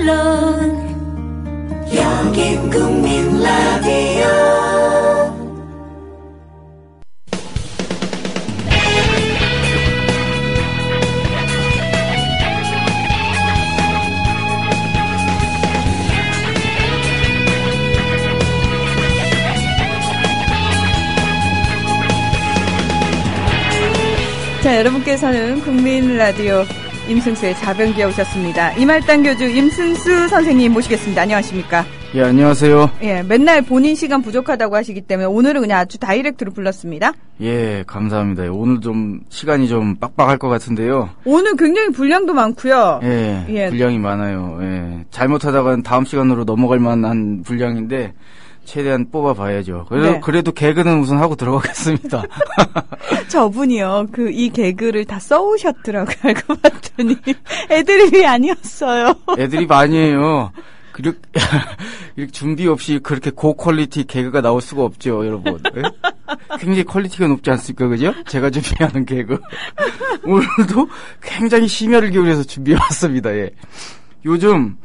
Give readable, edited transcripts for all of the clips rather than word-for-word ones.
물론 여긴 국민 라디오. 자, 여러분께서는 국민 라디오 임승수의 자변기에 오셨습니다. 이말단 교주 임승수 선생님 모시겠습니다. 안녕하십니까? 예, 안녕하세요. 예, 맨날 본인 시간 부족하다고 하시기 때문에 오늘은 그냥 아주 다이렉트로 불렀습니다. 예, 감사합니다. 오늘 좀 시간이 좀 빡빡할 것 같은데요. 오늘 굉장히 분량도 많고요. 예, 분량이 많아요. 예, 잘못하다가는 다음 시간으로 넘어갈 만한 분량인데 최대한 뽑아봐야죠. 그래도 개그는 우선 하고 들어가겠습니다. 저분이요, 이 개그를 다 써오셨더라고요. 알고 봤더니 애드립이 아니었어요. 애드립 아니에요. 이렇게 준비 없이 그렇게 고퀄리티 개그가 나올 수가 없죠, 여러분. 예? 굉장히 퀄리티가 높지 않습니까, 그죠? 제가 준비하는 개그. 오늘도 굉장히 심혈을 기울여서 준비해왔습니다, 예. 요즘,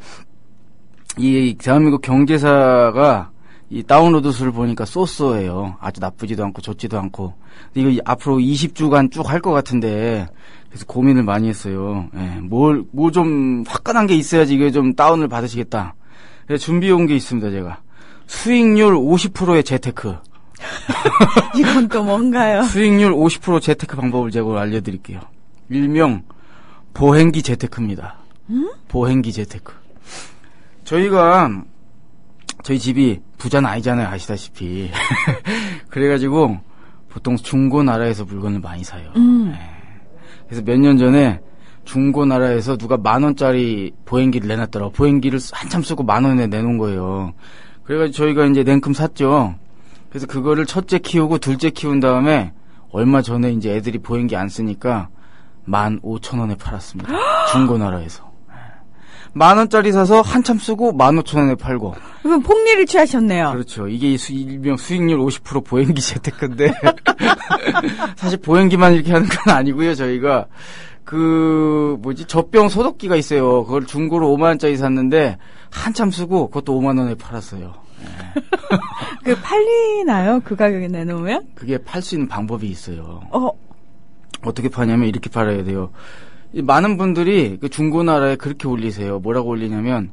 이 대한민국 경제사가 이 다운로드 수를 보니까 쏘쏘해요. 아주 나쁘지도 않고 좋지도 않고. 근데 이거 앞으로 20주간 쭉 할 것 같은데, 그래서 고민을 많이 했어요. 예, 뭐 좀 화끈한 게 있어야지 이게 좀 다운을 받으시겠다. 그래서 준비해온 게 있습니다, 제가. 수익률 50%의 재테크. 이건 또 뭔가요? 수익률 50% 재테크 방법을 제가 알려드릴게요. 일명 보행기 재테크입니다. 보행기 재테크. 저희 집이 부자는 아니잖아요, 아시다시피. 그래가지고 보통 중고나라에서 물건을 많이 사요. 네. 그래서 몇 년 전에 중고나라에서 누가 10,000원짜리 보행기를 내놨더라고. 보행기를 한참 쓰고 10,000원에 내놓은 거예요. 그래가지고 저희가 이제 냉큼 샀죠. 그래서 그거를 첫째 키우고 둘째 키운 다음에 얼마 전에 이제 애들이 보행기 안 쓰니까 15,000원에 팔았습니다. 중고나라에서. 10,000원짜리 사서 한참 쓰고 15,000원에 팔고. 그럼 폭리를 취하셨네요. 그렇죠. 이게 일명 수익률 50% 보행기 재테크인데 사실 보행기만 이렇게 하는 건 아니고요. 저희가 젖병 소독기가 있어요. 그걸 중고로 50,000원짜리 샀는데 한참 쓰고 그것도 50,000원에 팔았어요. 네. 팔리나요? 그 가격에 내놓으면? 그게 팔 수 있는 방법이 있어요. 어떻게 파냐면 이렇게 팔아야 돼요. 많은 분들이 그 중고나라에 그렇게 올리세요. 뭐라고 올리냐면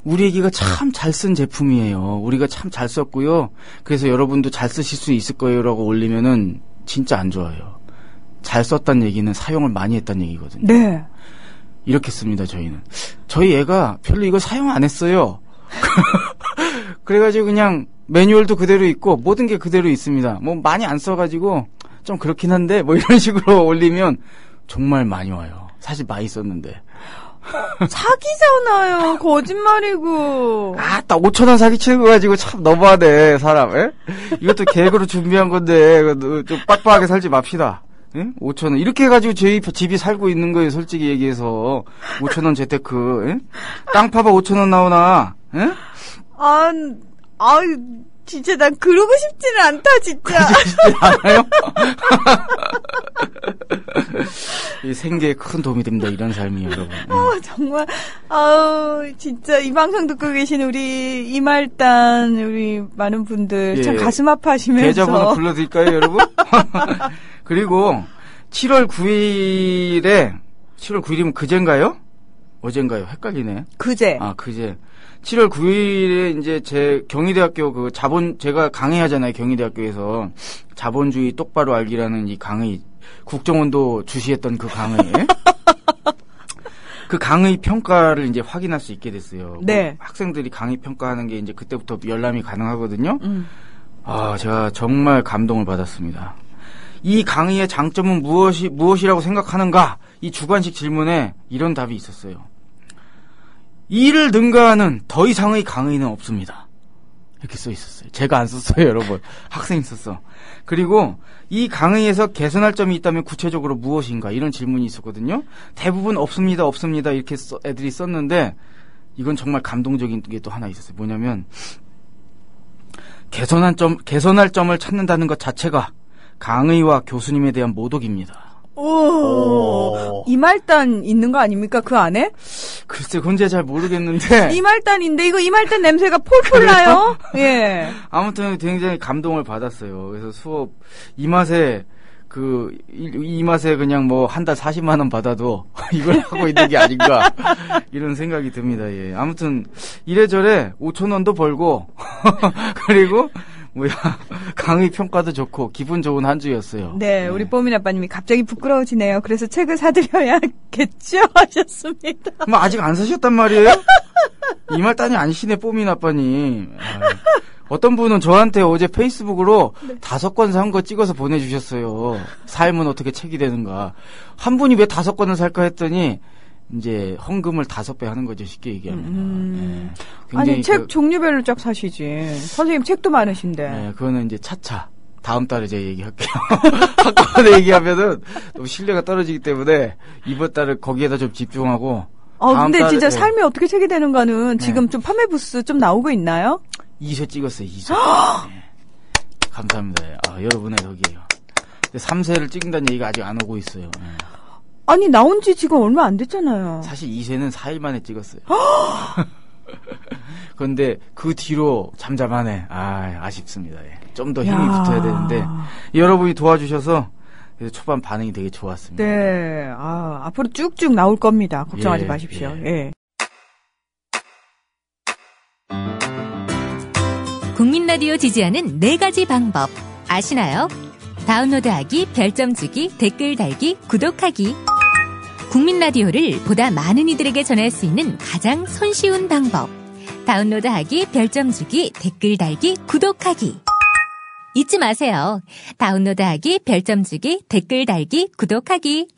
우리 애기가 참 잘 쓴 제품이에요. 우리가 참 잘 썼고요. 그래서 여러분도 잘 쓰실 수 있을 거예요라고 올리면은 진짜 안 좋아요. 잘 썼다는 얘기는 사용을 많이 했다는 얘기거든요. 네. 이렇게 씁니다, 저희는. 저희 애가 별로 이걸 사용 안 했어요. 그래가지고 그냥 매뉴얼도 그대로 있고 모든 게 그대로 있습니다. 뭐 많이 안 써가지고 좀 그렇긴 한데 뭐 이런 식으로 올리면 정말 많이 와요. 사실 많이 썼는데. 사기잖아요. 거짓말이고. 딱 5,000원 사기치는 거 가지고 참 너무하네, 사람. 에? 이것도 개그로 준비한 건데 좀 빡빡하게 살지 맙시다. 에? 5,000원. 이렇게 해가지고 저희 집이 살고 있는 거예요, 솔직히 얘기해서. 5,000원 재테크. 에? 땅 파봐 5,000원 나오나? 에? 진짜 난 그러고 싶지는 않다, 진짜. 싶지 않아요? 이 생계에 큰 도움이 됩니다, 이런 삶이, 여러분. 정말, 진짜 이 방송 듣고 계신 우리 이말단, 우리 많은 분들 참 가슴 아파하시면서. 계좌번호 불러드릴까요, 여러분? 그리고 7월 9일이면 그젠가요? 어젠가요? 헷갈리네. 그제. 그제. 7월 9일에 이제 제 경희대학교 제가 강의하잖아요. 경희대학교에서 자본주의 똑바로 알기라는 이 강의, 국정원도 주시했던 그 강의. 그 강의 평가를 이제 확인할 수 있게 됐어요. 네. 학생들이 강의 평가하는 게 이제 그때부터 열람이 가능하거든요. 제가 정말 감동을 받았습니다. 이 강의의 장점은 무엇이라고 생각하는가? 이 주관식 질문에 이런 답이 있었어요. 이를 능가하는 더 이상의 강의는 없습니다. 이렇게 써 있었어요. 제가 안 썼어요, 여러분. 학생이 썼어. 그리고 이 강의에서 개선할 점이 있다면 구체적으로 무엇인가? 이런 질문이 있었거든요. 대부분 없습니다, 이렇게 애들이 썼는데 이건 정말 감동적인 게 또 하나 있었어요. 뭐냐면 개선할 점을 찾는다는 것 자체가 강의와 교수님에 대한 모독입니다. 오. 이말단 있는 거 아닙니까? 그 안에? 글쎄, 그건 제가 잘 모르겠는데. 이말단인데, 이거 이말단 냄새가 폴폴 나요? 예. 아무튼 굉장히 감동을 받았어요. 그래서 수업, 이 맛에 그냥 뭐 한 달 40만 원 받아도 이걸 하고 있는 게 아닌가 이런 생각이 듭니다. 예. 아무튼 이래저래 5천 원도 벌고 그리고 강의 평가도 좋고 기분 좋은 한 주였어요. 네, 우리 뽀민 아빠님이 갑자기 부끄러워지네요. 그래서 책을 사드려야겠죠 하셨습니다. 뭐 아직 안 사셨단 말이에요? 이 말단이 아니시네, 뽀민 아빠님. 어떤 분은 저한테 어제 페이스북으로 5권 산 거 찍어서 보내주셨어요. 삶은 어떻게 책이 되는가. 한 분이 왜 5권을 살까 했더니 이제 헌금을 5배 하는 거죠, 쉽게 얘기하면. 네. 아니 책 종류별로 쫙 사시지. 선생님 책도 많으신데. 네, 그거는 이제 차차 다음 달에 제가 얘기할게요. 한꺼번에 얘기하면은 너무 신뢰가 떨어지기 때문에 이번 달에 거기에다 좀 집중하고. 근데 진짜 삶이 어떻게 책이 되는가는 지금 좀 판매 부스 좀 나오고 있나요? 2쇄 찍었어요, 2쇄. 네. 감사합니다. 여러분의 덕이에요. 3쇄를 찍는다는 얘기가 아직 안 오고 있어요. 네. 아니, 나온 지 지금 얼마 안 됐잖아요. 사실 2쇄는 4일 만에 찍었어요. 그런데 그 뒤로 잠잠하네. 아쉽습니다. 예. 좀 더 힘이 붙어야 되는데 여러분이 도와주셔서 그래서 초반 반응이 되게 좋았습니다. 네. 앞으로 쭉쭉 나올 겁니다. 걱정하지 마십시오. 예. 국민 라디오 지지하는 4가지 방법 아시나요? 다운로드하기, 별점 주기, 댓글 달기, 구독하기. 국민 라디오를 보다 많은 이들에게 전할 수 있는 가장 손쉬운 방법. 다운로드하기, 별점 주기, 댓글 달기, 구독하기. 잊지 마세요. 다운로드하기, 별점 주기, 댓글 달기, 구독하기.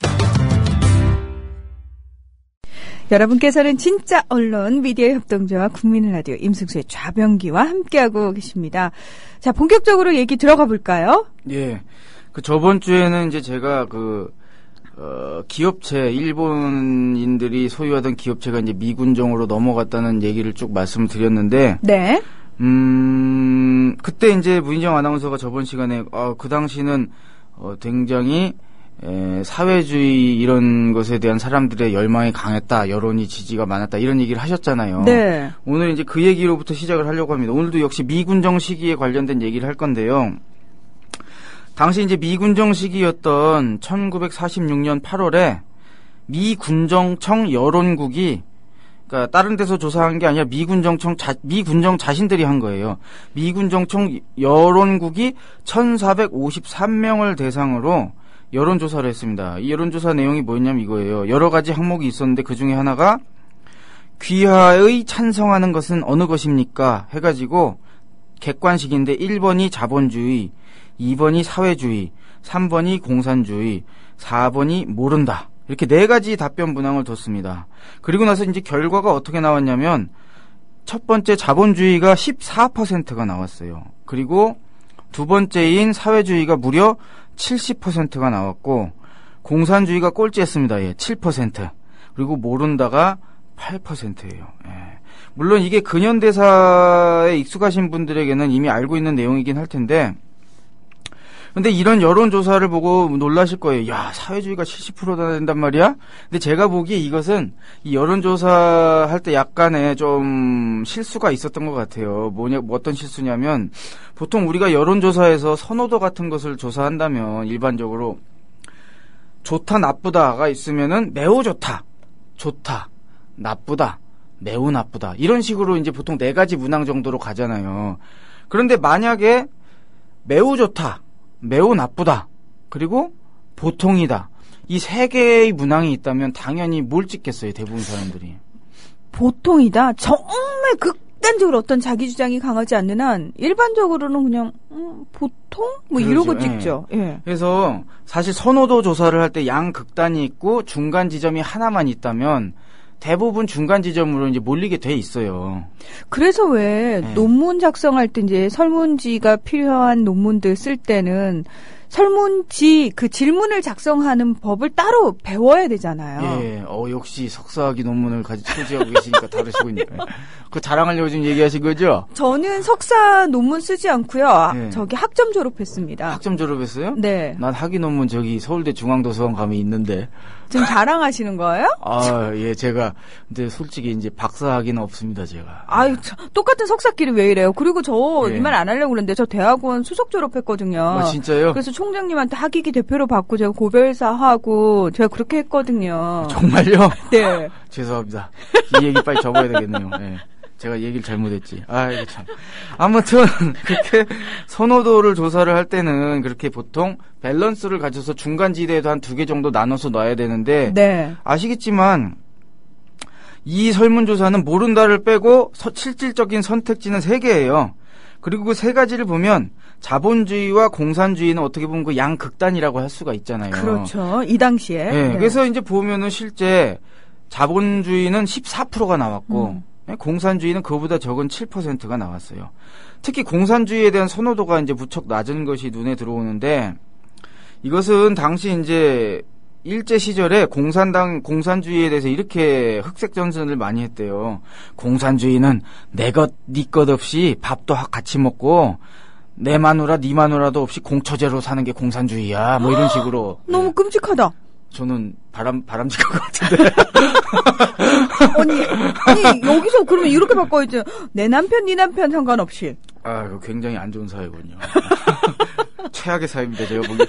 여러분께서는 진짜 언론 미디어 협동조합 국민 라디오 임승수의 좌변기와 함께하고 계십니다. 자, 본격적으로 얘기 들어가 볼까요? 예. 저번 주에는 이제 제가 기업체, 일본인들이 소유하던 기업체가 이제 미군정으로 넘어갔다는 얘기를 쭉 말씀을 드렸는데. 네. 그때 이제 문희정 아나운서가 저번 시간에, 그 당시는, 굉장히, 사회주의 이런 것에 대한 사람들의 열망이 강했다, 여론이 지지가 많았다, 이런 얘기를 하셨잖아요. 네. 오늘 이제 그 얘기로부터 시작을 하려고 합니다. 오늘도 역시 미군정 시기에 관련된 얘기를 할 건데요. 당시 이제 미군정 시기였던 1946년 8월에 미군정청 여론국이, 그러니까 다른 데서 조사한 게 아니라 미군정 자신들이 한 거예요. 미군정청 여론국이 1,453명을 대상으로 여론조사를 했습니다. 이 여론조사 내용이 뭐였냐면 이거예요. 여러 가지 항목이 있었는데 그 중에 하나가 귀화의 찬성하는 것은 어느 것입니까? 해가지고 객관식인데 1번이 자본주의, 2번이 사회주의, 3번이 공산주의, 4번이 모른다. 이렇게 4가지 답변 문항을 뒀습니다. 그리고 나서 이제 결과가 어떻게 나왔냐면 첫 번째 자본주의가 14%가 나왔어요. 그리고 두 번째인 사회주의가 무려 70%가 나왔고 공산주의가 꼴찌했습니다. 7%. 그리고 모른다가 8%예요. 물론 이게 근현대사에 익숙하신 분들에게는 이미 알고 있는 내용이긴 할 텐데 근데 이런 여론조사를 보고 놀라실 거예요. 야, 사회주의가 70%나 된단 말이야? 근데 제가 보기에 이것은 이 여론조사 할 때 약간의 좀 실수가 있었던 것 같아요. 어떤 실수냐면 보통 우리가 여론조사에서 선호도 같은 것을 조사한다면 일반적으로 좋다, 나쁘다가 있으면은 매우 좋다, 좋다, 나쁘다, 매우 나쁘다. 이런 식으로 이제 보통 4가지 문항 정도로 가잖아요. 그런데 만약에 매우 좋다, 매우 나쁘다, 그리고 보통이다. 이 3개의 문항이 있다면 당연히 뭘 찍겠어요, 대부분 사람들이. 보통이다? 정말 극단적으로 어떤 자기 주장이 강하지 않는 한 일반적으로는 그냥 보통? 뭐 그러죠. 이러고 찍죠. 예. 그래서 사실 선호도 조사를 할 때 양극단이 있고 중간 지점이 하나만 있다면 대부분 중간 지점으로 이제 몰리게 돼 있어요. 그래서 왜 논문 작성할 때 이제 설문지가 필요한 논문들 쓸 때는 설문지 그 질문을 작성하는 법을 따로 배워야 되잖아요. 예, 역시 석사학위 논문을 소지하고 계시니까 다르시군요. 그 자랑하려고 지금 얘기하신 거죠? 저는 석사 논문 쓰지 않고요. 예. 저기 학점 졸업했습니다. 학점 졸업했어요? 네. 난 학위 논문 저기 서울대 중앙도서관 가면 있는데. 지금 자랑하시는 거예요? 예, 제가 근데 솔직히 이제 박사학위는 없습니다, 제가. 아유, 똑같은 석사끼리 왜 이래요? 그리고 저 예. 이 말 안 하려고 그랬는데 저 대학원 수석 졸업했거든요. 진짜요? 그래서 총장님한테 학위기 대표로 받고 제가 고별사하고 제가 그렇게 했거든요. 정말요? 네. 죄송합니다. 이 얘기 빨리 접어야 되겠네요. 예. 제가 얘기를 잘못했지. 이거 참. 아무튼 그렇게 선호도를 조사를 할 때는 그렇게 보통 밸런스를 가져서 중간지대에도 한 2개 정도 나눠서 놔야 되는데 네. 아시겠지만 이 설문조사는 모른다를 빼고 실질적인 선택지는 3개예요. 그리고 그 3가지를 보면 자본주의와 공산주의는 어떻게 보면 그 양극단이라고 할 수가 있잖아요. 그렇죠. 이 당시에. 네, 네. 그래서 이제 보면은 실제 자본주의는 14%가 나왔고 공산주의는 그보다 적은 7%가 나왔어요. 특히 공산주의에 대한 선호도가 이제 무척 낮은 것이 눈에 들어오는데 이것은 당시 이제 일제 시절에 공산주의에 대해서 이렇게 흑색전선을 많이 했대요. 공산주의는 내 것, 네 것 없이 밥도 같이 먹고 내 마누라, 네 마누라도 없이 공처제로 사는 게 공산주의야. 뭐 이런 식으로. 너무 끔찍하다. 저는 바람직한 것 같은데. 아니, 여기서 그러면 이렇게 바꿔야지. 내 남편, 네 남편 상관없이. 이거 굉장히 안 좋은 사회군요. 최악의 사회입니다, 제가 보기.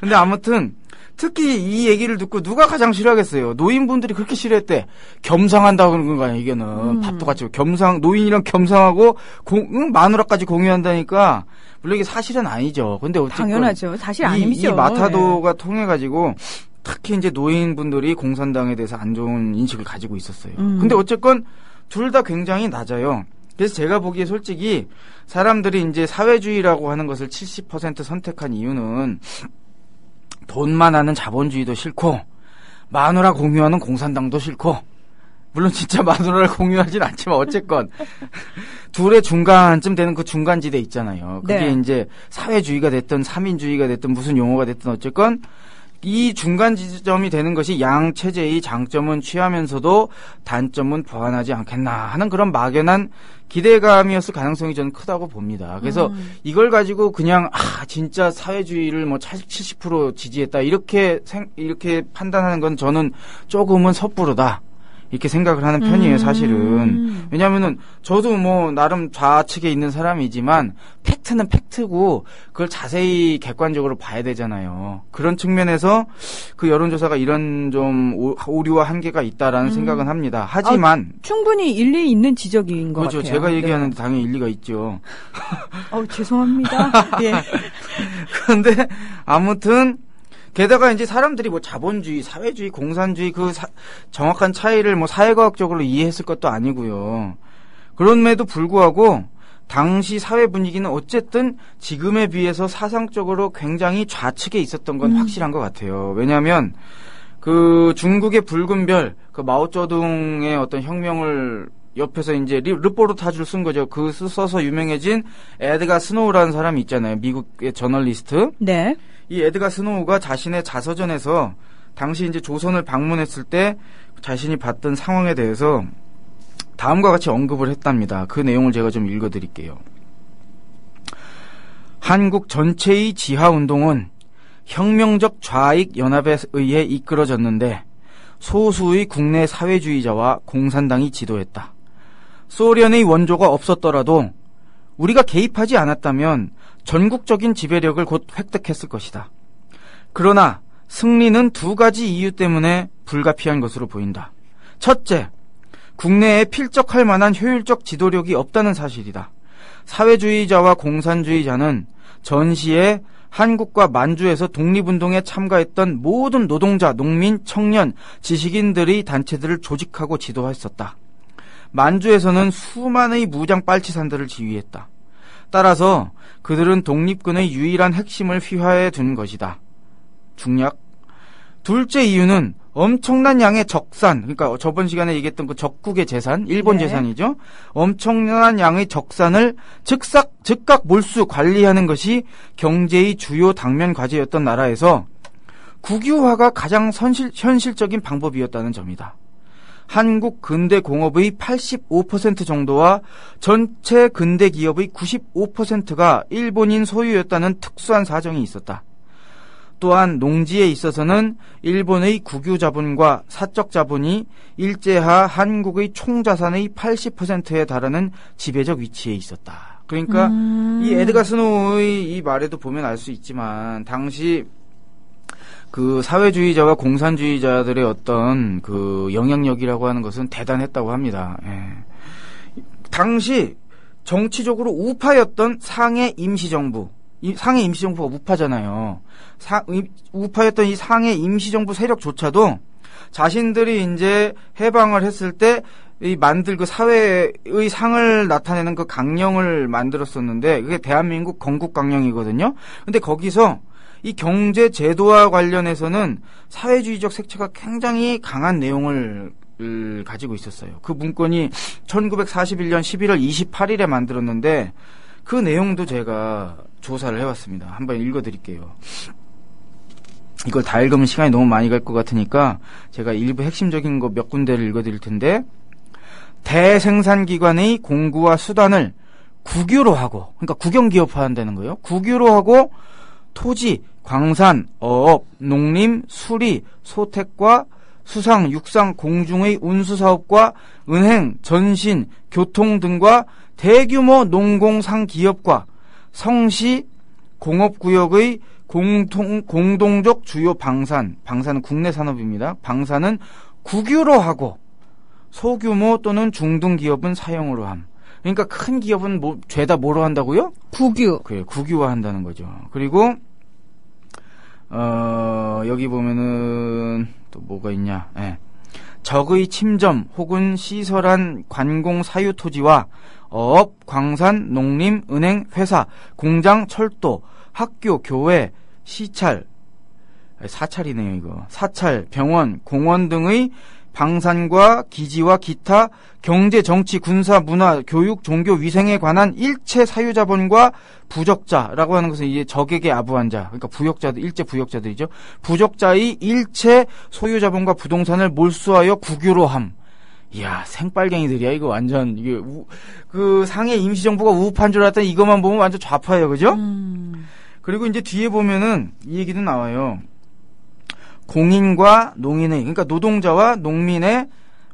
근데 아무튼, 특히 이 얘기를 듣고 누가 가장 싫어하겠어요? 노인분들이 그렇게 싫어했대. 겸상한다고 그러는 거 아니야, 이게는. 밥도 같이. 노인이랑 겸상하고, 마누라까지 공유한다니까. 물론 이게 사실은 아니죠. 근데 어쨌든. 당연하죠. 사실 아니죠. 이 마타도가 통해가지고, 특히 이제 노인분들이 공산당에 대해서 안 좋은 인식을 가지고 있었어요. 근데 어쨌건, 둘 다 굉장히 낮아요. 그래서 제가 보기에 솔직히, 사람들이 이제 사회주의라고 하는 것을 70% 선택한 이유는, 돈만 하는 자본주의도 싫고 마누라 공유하는 공산당도 싫고 물론 진짜 마누라를 공유하진 않지만 어쨌건 둘의 중간쯤 되는 그 중간지대 있잖아요. 그게 네. 이제 사회주의가 됐든 삼인주의가 됐든 무슨 용어가 됐든 어쨌건 이 중간 지점이 되는 것이 양 체제의 장점은 취하면서도 단점은 보완하지 않겠나 하는 그런 막연한 기대감이었을 가능성이 저는 크다고 봅니다. 그래서 이걸 가지고 그냥 진짜 사회주의를 뭐 70% 지지했다 이렇게 판단하는 건 저는 조금은 섣부르다. 이렇게 생각을 하는 편이에요, 사실은. 왜냐면은, 저도 뭐, 나름 좌측에 있는 사람이지만, 팩트는 팩트고, 그걸 자세히 객관적으로 봐야 되잖아요. 그런 측면에서, 그 여론조사가 이런 좀, 오류와 한계가 있다라는 생각은 합니다. 하지만. 충분히 일리 있는 지적인 것 그렇죠. 같아요. 제가 얘기하는데 당연히 일리가 있죠. 죄송합니다. 예. 그런데, 아무튼, 게다가 이제 사람들이 뭐 자본주의, 사회주의, 공산주의 정확한 차이를 뭐 사회과학적으로 이해했을 것도 아니고요. 그럼에도 불구하고 당시 사회 분위기는 어쨌든 지금에 비해서 사상적으로 굉장히 좌측에 있었던 건 확실한 것 같아요. 왜냐하면 그 중국의 붉은 별, 그 마오쩌둥의 어떤 혁명을 옆에서 이제 르포르타주를 쓴 거죠. 그 써서 유명해진 에드가 스노우라는 사람이 있잖아요. 미국의 저널리스트. 네. 이 에드가 스노우가 자신의 자서전에서 당시 이제 조선을 방문했을 때 자신이 봤던 상황에 대해서 다음과 같이 언급을 했답니다. 그 내용을 제가 좀 읽어드릴게요. 한국 전체의 지하운동은 혁명적 좌익 연합에 의해 이끌어졌는데 소수의 국내 사회주의자와 공산당이 지도했다. 소련의 원조가 없었더라도 우리가 개입하지 않았다면 전국적인 지배력을 곧 획득했을 것이다. 그러나 승리는 2가지 이유 때문에 불가피한 것으로 보인다. 첫째, 국내에 필적할 만한 효율적 지도력이 없다는 사실이다. 사회주의자와 공산주의자는 전시에 한국과 만주에서 독립운동에 참가했던 모든 노동자, 농민, 청년, 지식인들의 단체들을 조직하고 지도했었다. 만주에서는 수만의 무장 빨치산들을 지휘했다. 따라서 그들은 독립군의 유일한 핵심을 휘하해 둔 것이다. 중략. 둘째 이유는 엄청난 양의 적산, 그러니까 저번 시간에 얘기했던 그 적국의 재산, 일본 네. 재산이죠. 엄청난 양의 적산을 즉석 즉각 몰수 관리하는 것이 경제의 주요 당면 과제였던 나라에서 국유화가 가장 현실적인 방법이었다는 점이다. 한국 근대 공업의 85% 정도와 전체 근대 기업의 95%가 일본인 소유였다는 특수한 사정이 있었다. 또한 농지에 있어서는 일본의 국유 자본과 사적 자본이 일제하 한국의 총 자산의 80%에 달하는 지배적 위치에 있었다. 그러니까 이 에드가 스노우의 이 말에도 보면 알 수 있지만 당시 그 사회주의자와 공산주의자들의 어떤 그 영향력이라고 하는 것은 대단했다고 합니다. 예. 당시 정치적으로 우파였던 상해 임시정부, 상해 임시정부가 우파잖아요. 우파였던 이 상해 임시정부 세력조차도 자신들이 이제 해방을 했을 때 이 그 사회의 상을 나타내는 그 강령을 만들었었는데 그게 대한민국 건국강령이거든요. 근데 거기서 이 경제 제도와 관련해서는 사회주의적 색채가 굉장히 강한 내용을 가지고 있었어요. 그 문건이 1941년 11월 28일에 만들었는데 그 내용도 제가 조사를 해왔습니다. 한번 읽어드릴게요. 이걸 다 읽으면 시간이 너무 많이 갈 것 같으니까 제가 일부 핵심적인 거 몇 군데를 읽어드릴 텐데 대생산기관의 공구와 수단을 국유로 하고 그러니까 국영기업화한다는 거예요. 국유로 하고 토지, 광산, 어업, 농림, 수리, 소택과 수상, 육상, 공중의 운수사업과 은행, 전신, 교통 등과 대규모 농공상기업과 성시, 공업구역의 공동적 주요 방산은 국내 산업입니다. 방산은 국유로 하고 소규모 또는 중등기업은 사용으로 함. 그러니까 큰 기업은 죄다 뭐로 한다고요? 국유. 그래, 국유화한다는 거죠. 그리고 여기 보면은 또 뭐가 있냐? 예. 적의 침점 혹은 시설한 관공 사유 토지와 어업, 광산, 농림, 은행, 회사, 공장, 철도, 학교, 교회, 사찰이네요, 이거. 사찰, 병원, 공원 등의 방산과 기지와 기타 경제, 정치, 군사, 문화, 교육, 종교, 위생에 관한 일체 사유자본과 부적자라고 하는 것은 이제 적에게 아부한 자, 그러니까 부역자들, 일체 부역자들이죠. 부적자의 일체 소유자본과 부동산을 몰수하여 국유로 함. 이야, 생빨갱이들이야, 이거 완전, 이게, 그 상해 임시정부가 우파인 줄 알았더니 이것만 보면 완전 좌파예요, 그죠? 그리고 이제 뒤에 보면은 이 얘기도 나와요. 공인과 농인의, 그러니까 노동자와 농민의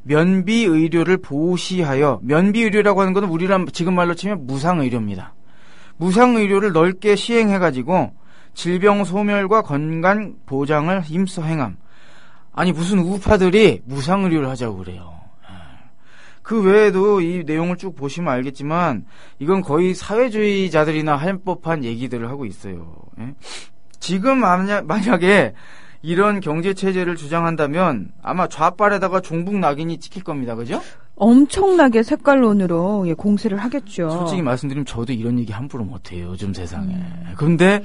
면비의료를 보시하여, 면비의료라고 하는 것은 우리랑 지금 말로 치면 무상의료입니다. 무상의료를 넓게 시행해가지고 질병 소멸과 건강 보장을 힘써 행함. 아니, 무슨 우파들이 무상의료를 하자고 그래요. 그 외에도 이 내용을 쭉 보시면 알겠지만 이건 거의 사회주의자들이나 할 법한 얘기들을 하고 있어요. 예? 지금 만약에 이런 경제체제를 주장한다면 아마 좌빨에다가 종북 낙인이 찍힐 겁니다. 그죠? 엄청나게 색깔론으로 공세를 하겠죠. 솔직히 말씀드리면 저도 이런 얘기 함부로 못해요. 요즘 세상에. 근데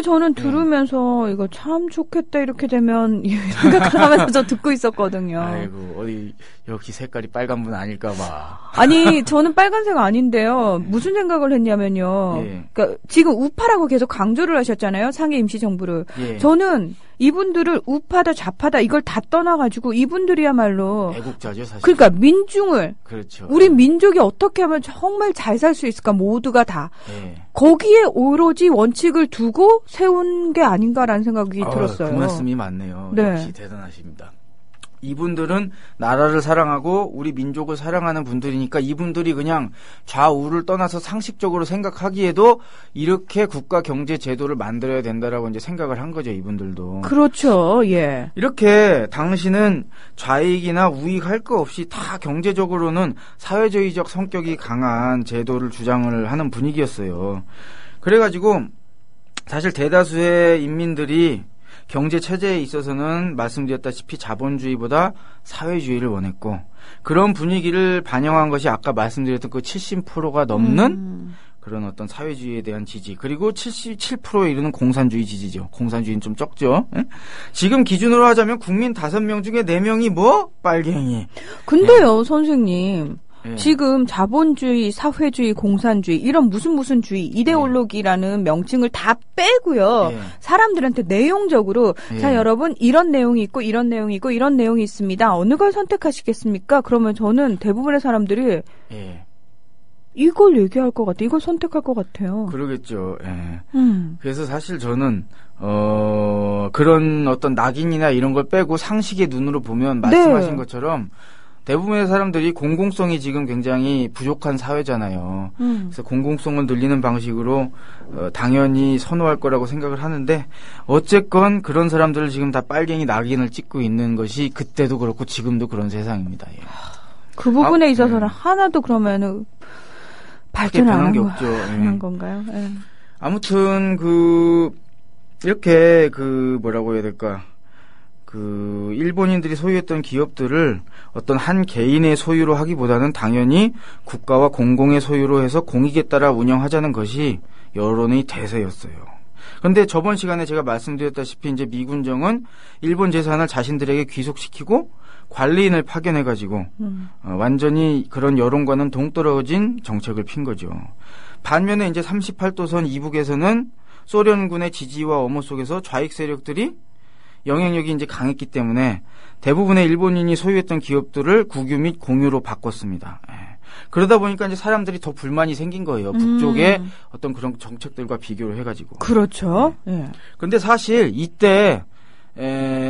저는 들으면서 이거 참 좋겠다 이렇게 되면 생각하면서 저 듣고 있었거든요. 아이고 어디 역시 색깔이 빨간 분 아닐까 봐. 아니 저는 빨간색 아닌데요. 무슨 생각을 했냐면요. 예. 그러니까 지금 우파라고 계속 강조를 하셨잖아요. 상해 임시정부를. 예. 저는 이분들을 우파다 좌파다 이걸 다 떠나가지고 이분들이야말로 애국자죠 사실. 그러니까 민중을 그렇죠. 우리 민족이 어떻게 하면 정말 잘 살 수 있을까 모두가 다 예. 거기에 오로지 원칙을 두고 세운 게 아닌가라는 생각이 들었어요. 그 말씀이 맞네요. 네. 역시 대단하십니다. 이분들은 나라를 사랑하고 우리 민족을 사랑하는 분들이니까 이분들이 그냥 좌우를 떠나서 상식적으로 생각하기에도 이렇게 국가 경제 제도를 만들어야 된다라고 이제 생각을 한 거죠, 이분들도. 그렇죠. 예. 이렇게 당신은 좌익이나 우익 할 거 없이 다 경제적으로는 사회주의적 성격이 강한 제도를 주장을 하는 분위기였어요. 그래가지고 사실 대다수의 인민들이 경제 체제에 있어서는 말씀드렸다시피 자본주의보다 사회주의를 원했고 그런 분위기를 반영한 것이 아까 말씀드렸던 그 70%가 넘는 그런 어떤 사회주의에 대한 지지 그리고 77%에 이르는 공산주의 지지죠. 공산주의는 좀 적죠. 에? 지금 기준으로 하자면 국민 5명 중에 4명이 뭐? 빨갱이. 근데요, 선생님. 예. 지금 자본주의, 사회주의, 공산주의 이런 무슨 주의, 이데올로기라는 명칭을 다 빼고요. 예. 사람들한테 내용적으로 예. 자 여러분 이런 내용이 있고 이런 내용이 있고 이런 내용이 있습니다. 어느 걸 선택하시겠습니까? 그러면 저는 대부분의 사람들이 예. 이걸 얘기할 것 같아요. 이걸 선택할 것 같아요. 그러겠죠. 예. 음. 그래서 사실 저는 그런 어떤 낙인이나 이런 걸 빼고 상식의 눈으로 보면 말씀하신 네. 것처럼 대부분의 사람들이 공공성이 지금 굉장히 부족한 사회잖아요. 그래서 공공성을 늘리는 방식으로 당연히 선호할 거라고 생각을 하는데 어쨌건 그런 사람들을 지금 다 빨갱이 낙인을 찍고 있는 것이 그때도 그렇고 지금도 그런 세상입니다. 예. 그 부분에 아, 있어서는 네. 하나도 그러면은 발전을 변한 안 게 한 없죠. 하는 건가요? 예. 아무튼 이렇게 뭐라고 해야 될까? 일본인들이 소유했던 기업들을 어떤 한 개인의 소유로 하기보다는 당연히 국가와 공공의 소유로 해서 공익에 따라 운영하자는 것이 여론의 대세였어요. 그런데 저번 시간에 제가 말씀드렸다시피 이제 미군정은 일본 재산을 자신들에게 귀속시키고 관리인을 파견해가지고 완전히 그런 여론과는 동떨어진 정책을 핀 거죠. 반면에 이제 38도선 이북에서는 소련군의 지지와 엄호 속에서 좌익 세력들이 영향력이 이제 강했기 때문에 대부분의 일본인이 소유했던 기업들을 국유 및 공유로 바꿨습니다. 예. 그러다 보니까 이제 사람들이 더 불만이 생긴 거예요. 북쪽의 어떤 그런 정책들과 비교를 해가지고. 그렇죠. 예. 근데 사실 이때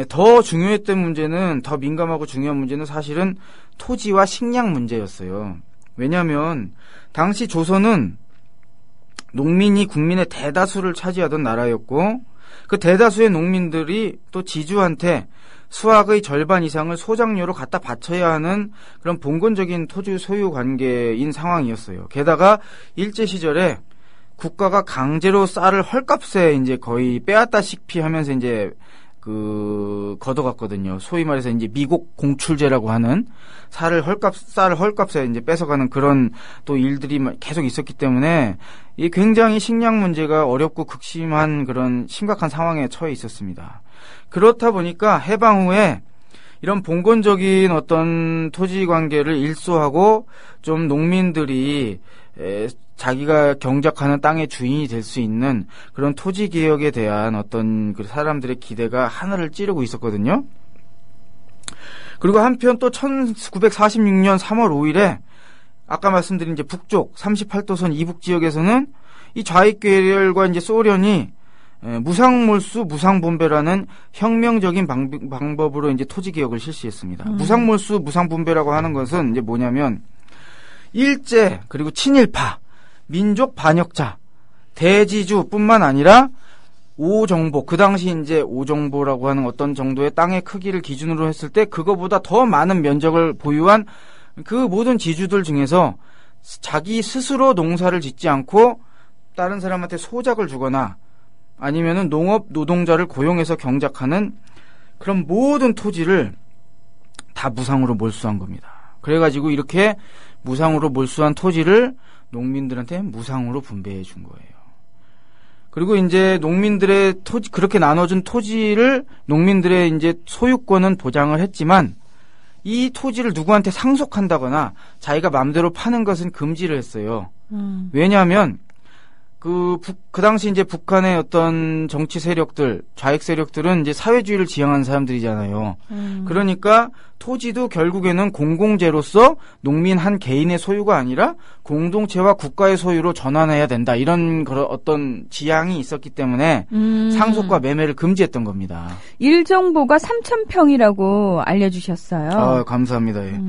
더 중요했던 문제는 더 민감하고 중요한 문제는 사실은 토지와 식량 문제였어요. 왜냐하면 당시 조선은 농민이 국민의 대다수를 차지하던 나라였고 그 대다수의 농민들이 또 지주한테 수확의 절반 이상을 소작료로 갖다 바쳐야 하는 그런 봉건적인 토지 소유 관계인 상황이었어요. 게다가 일제 시절에 국가가 강제로 쌀을 헐값에 이제 거의 빼앗다시피 하면서 이제 걷어갔거든요. 소위 말해서 이제 미국 공출제라고 하는 쌀을 헐값에 이제 뺏어가는 그런 또 일들이 계속 있었기 때문에 이 굉장히 식량 문제가 어렵고 극심한 그런 심각한 상황에 처해 있었습니다. 그렇다 보니까 해방 후에 이런 봉건적인 어떤 토지 관계를 일소하고 좀 농민들이 자기가 경작하는 땅의 주인이 될 수 있는 그런 토지 개혁에 대한 어떤 그 사람들의 기대가 하늘을 찌르고 있었거든요. 그리고 한편 또 1946년 3월 5일에 아까 말씀드린 이제 북쪽 38도선 이북 지역에서는 이 좌익 계열과 이제 소련이 무상몰수 무상분배라는 혁명적인 방법으로 이제 토지 개혁을 실시했습니다. 무상몰수 무상분배라고 하는 것은 이제 뭐냐면 일제 그리고 친일파 민족 반역자, 대지주뿐만 아니라 오정보, 그 당시 이제 오정보라고 하는 어떤 정도의 땅의 크기를 기준으로 했을 때 그거보다 더 많은 면적을 보유한 그 모든 지주들 중에서 자기 스스로 농사를 짓지 않고 다른 사람한테 소작을 주거나 아니면은 농업 노동자를 고용해서 경작하는 그런 모든 토지를 다 무상으로 몰수한 겁니다. 그래가지고 이렇게 무상으로 몰수한 토지를 농민들한테 무상으로 분배해 준 거예요. 그리고 이제 농민들의 토지, 그렇게 나눠준 토지를 농민들의 이제 소유권은 보장을 했지만 이 토지를 누구한테 상속한다거나 자기가 마음대로 파는 것은 금지를 했어요. 왜냐하면 그 당시 이제 북한의 어떤 정치 세력들, 좌익 세력들은 이제 사회주의를 지향하는 사람들이잖아요. 그러니까 토지도 결국에는 공공재로서 농민 한 개인의 소유가 아니라 공동체와 국가의 소유로 전환해야 된다. 이런 그런 어떤 지향이 있었기 때문에 상속과 매매를 금지했던 겁니다. 일정보가 3,000평이라고 알려주셨어요. 아, 감사합니다. 예.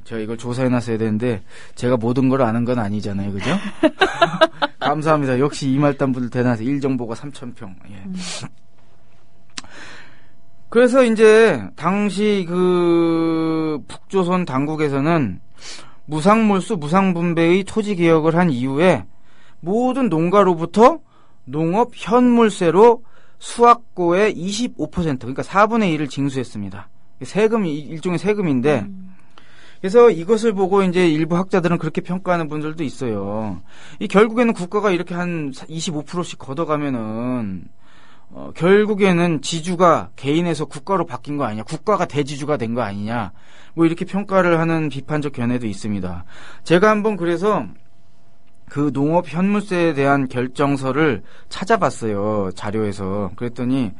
제가 이걸 조사해놨어야 되는데 제가 모든 걸 아는 건 아니잖아요, 그죠? 감사합니다. 역시 이말단 분들 대단해서 일정보가 3,000평. 예. 그래서 이제 당시 그 북조선 당국에서는 무상몰수 무상분배의 토지 개혁을 한 이후에 모든 농가로부터 농업 현물세로 수확고의 25% 그러니까 4분의 1을 징수했습니다. 세금이 일종의 세금인데 그래서 이것을 보고 이제 일부 학자들은 그렇게 평가하는 분들도 있어요. 이 결국에는 국가가 이렇게 한 25%씩 걷어가면은 결국에는 지주가 개인에서 국가로 바뀐 거 아니냐, 국가가 대지주가 된 거 아니냐, 뭐 이렇게 평가를 하는 비판적 견해도 있습니다. 제가 한번 그래서 그 농업 현물세에 대한 결정서를 찾아봤어요, 자료에서. 그랬더니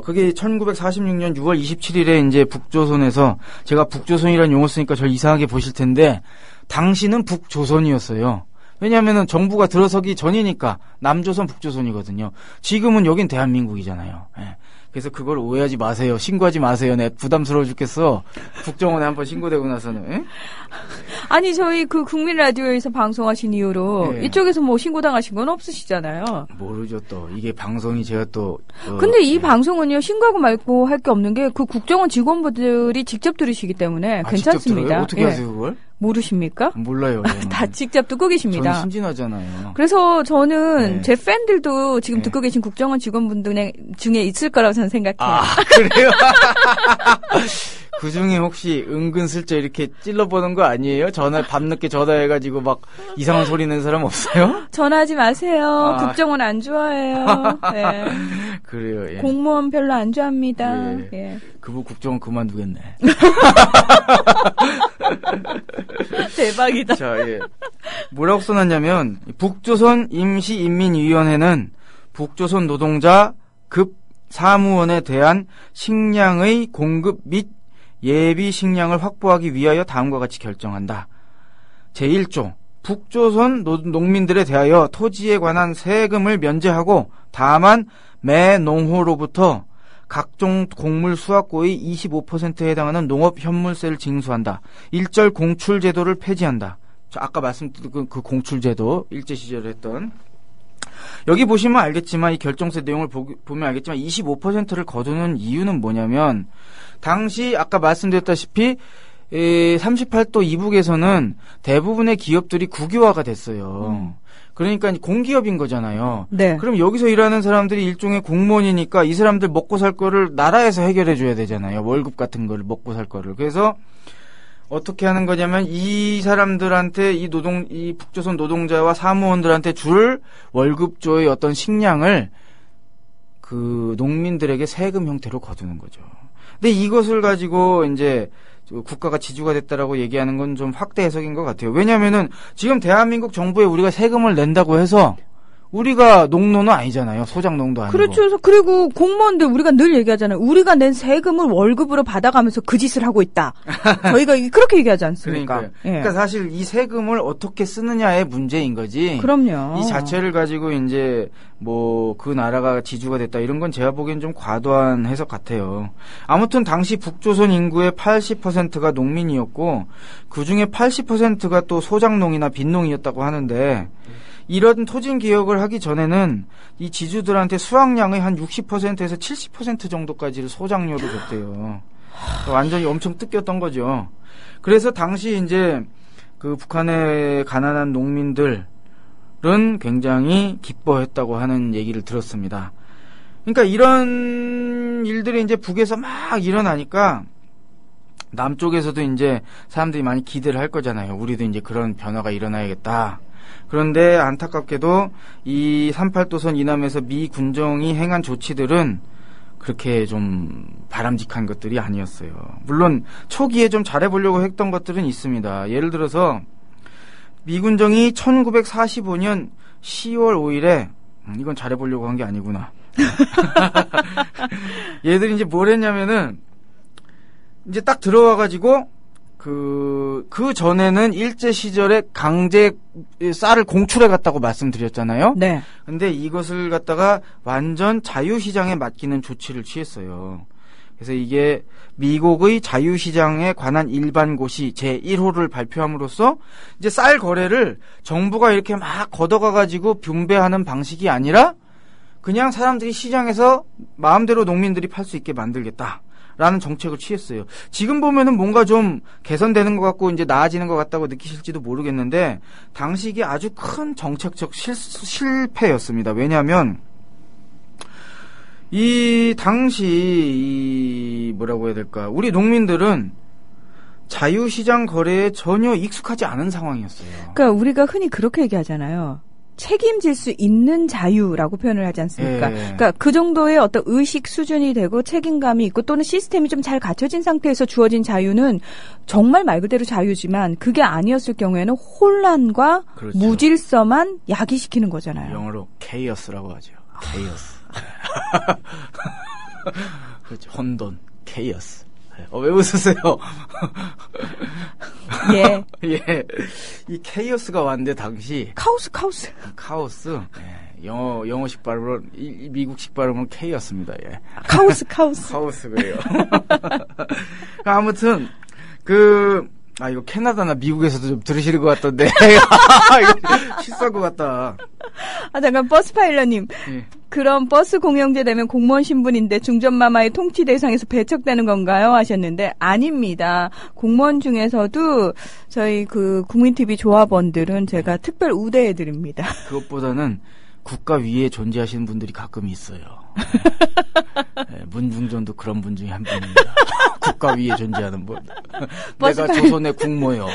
그게 1946년 6월 27일에 이제 북조선에서, 제가 북조선이라는 용어 쓰니까 절 이상하게 보실 텐데, 당시는 북조선이었어요. 왜냐하면은 정부가 들어서기 전이니까 남조선, 북조선이거든요. 지금은 여긴 대한민국이잖아요. 예. 그래서 그걸 오해하지 마세요. 신고하지 마세요. 내 부담스러워 죽겠어. 국정원에 한번 신고되고 나서는. 예? 아니 저희 그 국민 라디오에서 방송하신 이후로 예. 이쪽에서 뭐 신고당하신 건 없으시잖아요. 모르죠 또. 이게 방송이 제가 또. 근데 이 방송은요, 신고하고 말고 할 게 없는 게 그 국정원 직원분들이 직접 들으시기 때문에 괜찮습니다. 직접 들어요? 어떻게 예. 하세요 그걸? 모르십니까? 몰라요. 다 직접 듣고 계십니다. 저는 신진하잖아요. 그래서 저는 네. 제 팬들도 지금 네. 듣고 계신 국정원 직원분들 중에 있을 거라고 저는 생각해요. 아, 그래요? 그 중에 혹시 은근슬쩍 이렇게 찔러보는 거 아니에요? 밤늦게 전화해가지고 막 이상한 소리 낸 사람 없어요? 전화하지 마세요. 아. 국정원 안 좋아해요. 네. 그래요, 예. 공무원 별로 안 좋아합니다. 예. 예. 그분 국정원 그만두겠네. 대박이다. 자, 예. 뭐라고 써놨냐면, 북조선 임시인민위원회는 북조선 노동자 급 사무원에 대한 식량의 공급 및 예비 식량을 확보하기 위하여 다음과 같이 결정한다. 제1조 북조선 농민들에 대하여 토지에 관한 세금을 면제하고 다만 매 농호로부터 각종 곡물 수확고의 25%에 해당하는 농업 현물세를 징수한다. 일절 공출제도를 폐지한다. 아까 말씀드린 그 공출제도 일제 시절에 했던, 여기 보시면 알겠지만, 이 결정세 내용을 보면 알겠지만 25%를 거두는 이유는 뭐냐면, 당시 아까 말씀드렸다시피 38도 이북에서는 대부분의 기업들이 국유화가 됐어요. 그러니까 공기업인 거잖아요. 네. 그럼 여기서 일하는 사람들이 일종의 공무원이니까 이 사람들 먹고 살 거를 나라에서 해결해 줘야 되잖아요. 월급 같은 거를 먹고 살 거를. 그래서 어떻게 하는 거냐면, 이 사람들한테 이 북조선 노동자와 사무원들한테 줄 월급조의 어떤 식량을 그 농민들에게 세금 형태로 거두는 거죠. 근데 이것을 가지고 이제 국가가 지주가 됐다라고 얘기하는 건 좀 확대 해석인 것 같아요. 왜냐면은 지금 대한민국 정부에 우리가 세금을 낸다고 해서 우리가 농노는 아니잖아요. 소작농도 아니고. 그렇죠. 그리고 공무원들 우리가 늘 얘기하잖아요. 우리가 낸 세금을 월급으로 받아가면서 그 짓을 하고 있다. 저희가 그렇게 얘기하지 않습니까? 그러니까요. 예. 그러니까 사실 이 세금을 어떻게 쓰느냐의 문제인 거지. 그럼요. 이 자체를 가지고 이제 뭐 그 나라가 지주가 됐다 이런 건 제가 보기엔 좀 과도한 해석 같아요. 아무튼 당시 북조선 인구의 80%가 농민이었고 그중에 80%가 또 소작농이나 빈농이었다고 하는데, 이런 토진 개혁을 하기 전에는 이 지주들한테 수확량의 한 60%에서 70% 정도까지를 소작료로 줬대요. 완전히 엄청 뜯겼던 거죠. 그래서 당시 이제 그 북한의 가난한 농민들은 굉장히 기뻐했다고 하는 얘기를 들었습니다. 그러니까 이런 일들이 이제 북에서 막 일어나니까 남쪽에서도 이제 사람들이 많이 기대를 할 거잖아요. 우리도 이제 그런 변화가 일어나야겠다. 그런데 안타깝게도 이 38도선 이남에서 미 군정이 행한 조치들은 그렇게 좀 바람직한 것들이 아니었어요. 물론 초기에 좀 잘해보려고 했던 것들은 있습니다. 예를 들어서 미 군정이 1945년 10월 5일에 이건 잘해보려고 한 게 아니구나. 얘들이 이제 뭘 했냐면은 이제 딱 들어와가지고 그 전에는 일제 시절에 강제 쌀을 공출해 갔다고 말씀드렸잖아요. 네. 근데 이것을 갖다가 완전 자유시장에 맡기는 조치를 취했어요. 그래서 이게 미국의 자유시장에 관한 일반고시 제1호를 발표함으로써 이제 쌀 거래를 정부가 이렇게 막 걷어가가지고 분배하는 방식이 아니라 그냥 사람들이 시장에서 마음대로 농민들이 팔 수 있게 만들겠다. 라는 정책을 취했어요. 지금 보면은 뭔가 좀 개선되는 것 같고 이제 나아지는 것 같다고 느끼실지도 모르겠는데 당시 이게 아주 큰 정책적 실패였습니다. 왜냐하면 이 당시 뭐라고 해야 될까? 우리 농민들은 자유시장 거래에 전혀 익숙하지 않은 상황이었어요. 그러니까 우리가 흔히 그렇게 얘기하잖아요. 책임질 수 있는 자유라고 표현을 하지 않습니까? 예. 그러니까 그 정도의 어떤 의식 수준이 되고 책임감이 있고 또는 시스템이 좀 잘 갖춰진 상태에서 주어진 자유는 정말 말 그대로 자유지만 그게 아니었을 경우에는 혼란과 그렇죠. 무질서만 야기시키는 거잖아요. 영어로 chaos라고 하죠. chaos. 그렇죠. 혼돈, chaos. 왜 웃으세요? 예. 예. 이 케이오스가 왔는데 당시 카오스. 예. 영어식 발음으로 미국식 발음은 케이오스입니다. 예. 카오스. 카오스 그래요. 아무튼 이거 캐나다나 미국에서도 좀 들으시는 것 같던데. 이거 실수한 것 같다. 잠깐 버스 파일럿님. 예. 그럼 버스 공영제 되면 공무원 신분인데 중전마마의 통치 대상에서 배척되는 건가요? 하셨는데 아닙니다. 공무원 중에서도 저희 그 국민TV 조합원들은 제가 특별 우대해 드립니다. 그것보다는 국가 위에 존재하시는 분들이 가끔 있어요. 네, 문중전도 그런 분 중에 한 분입니다. 국가 위에 존재하는 분. 내가 조선의 국모요.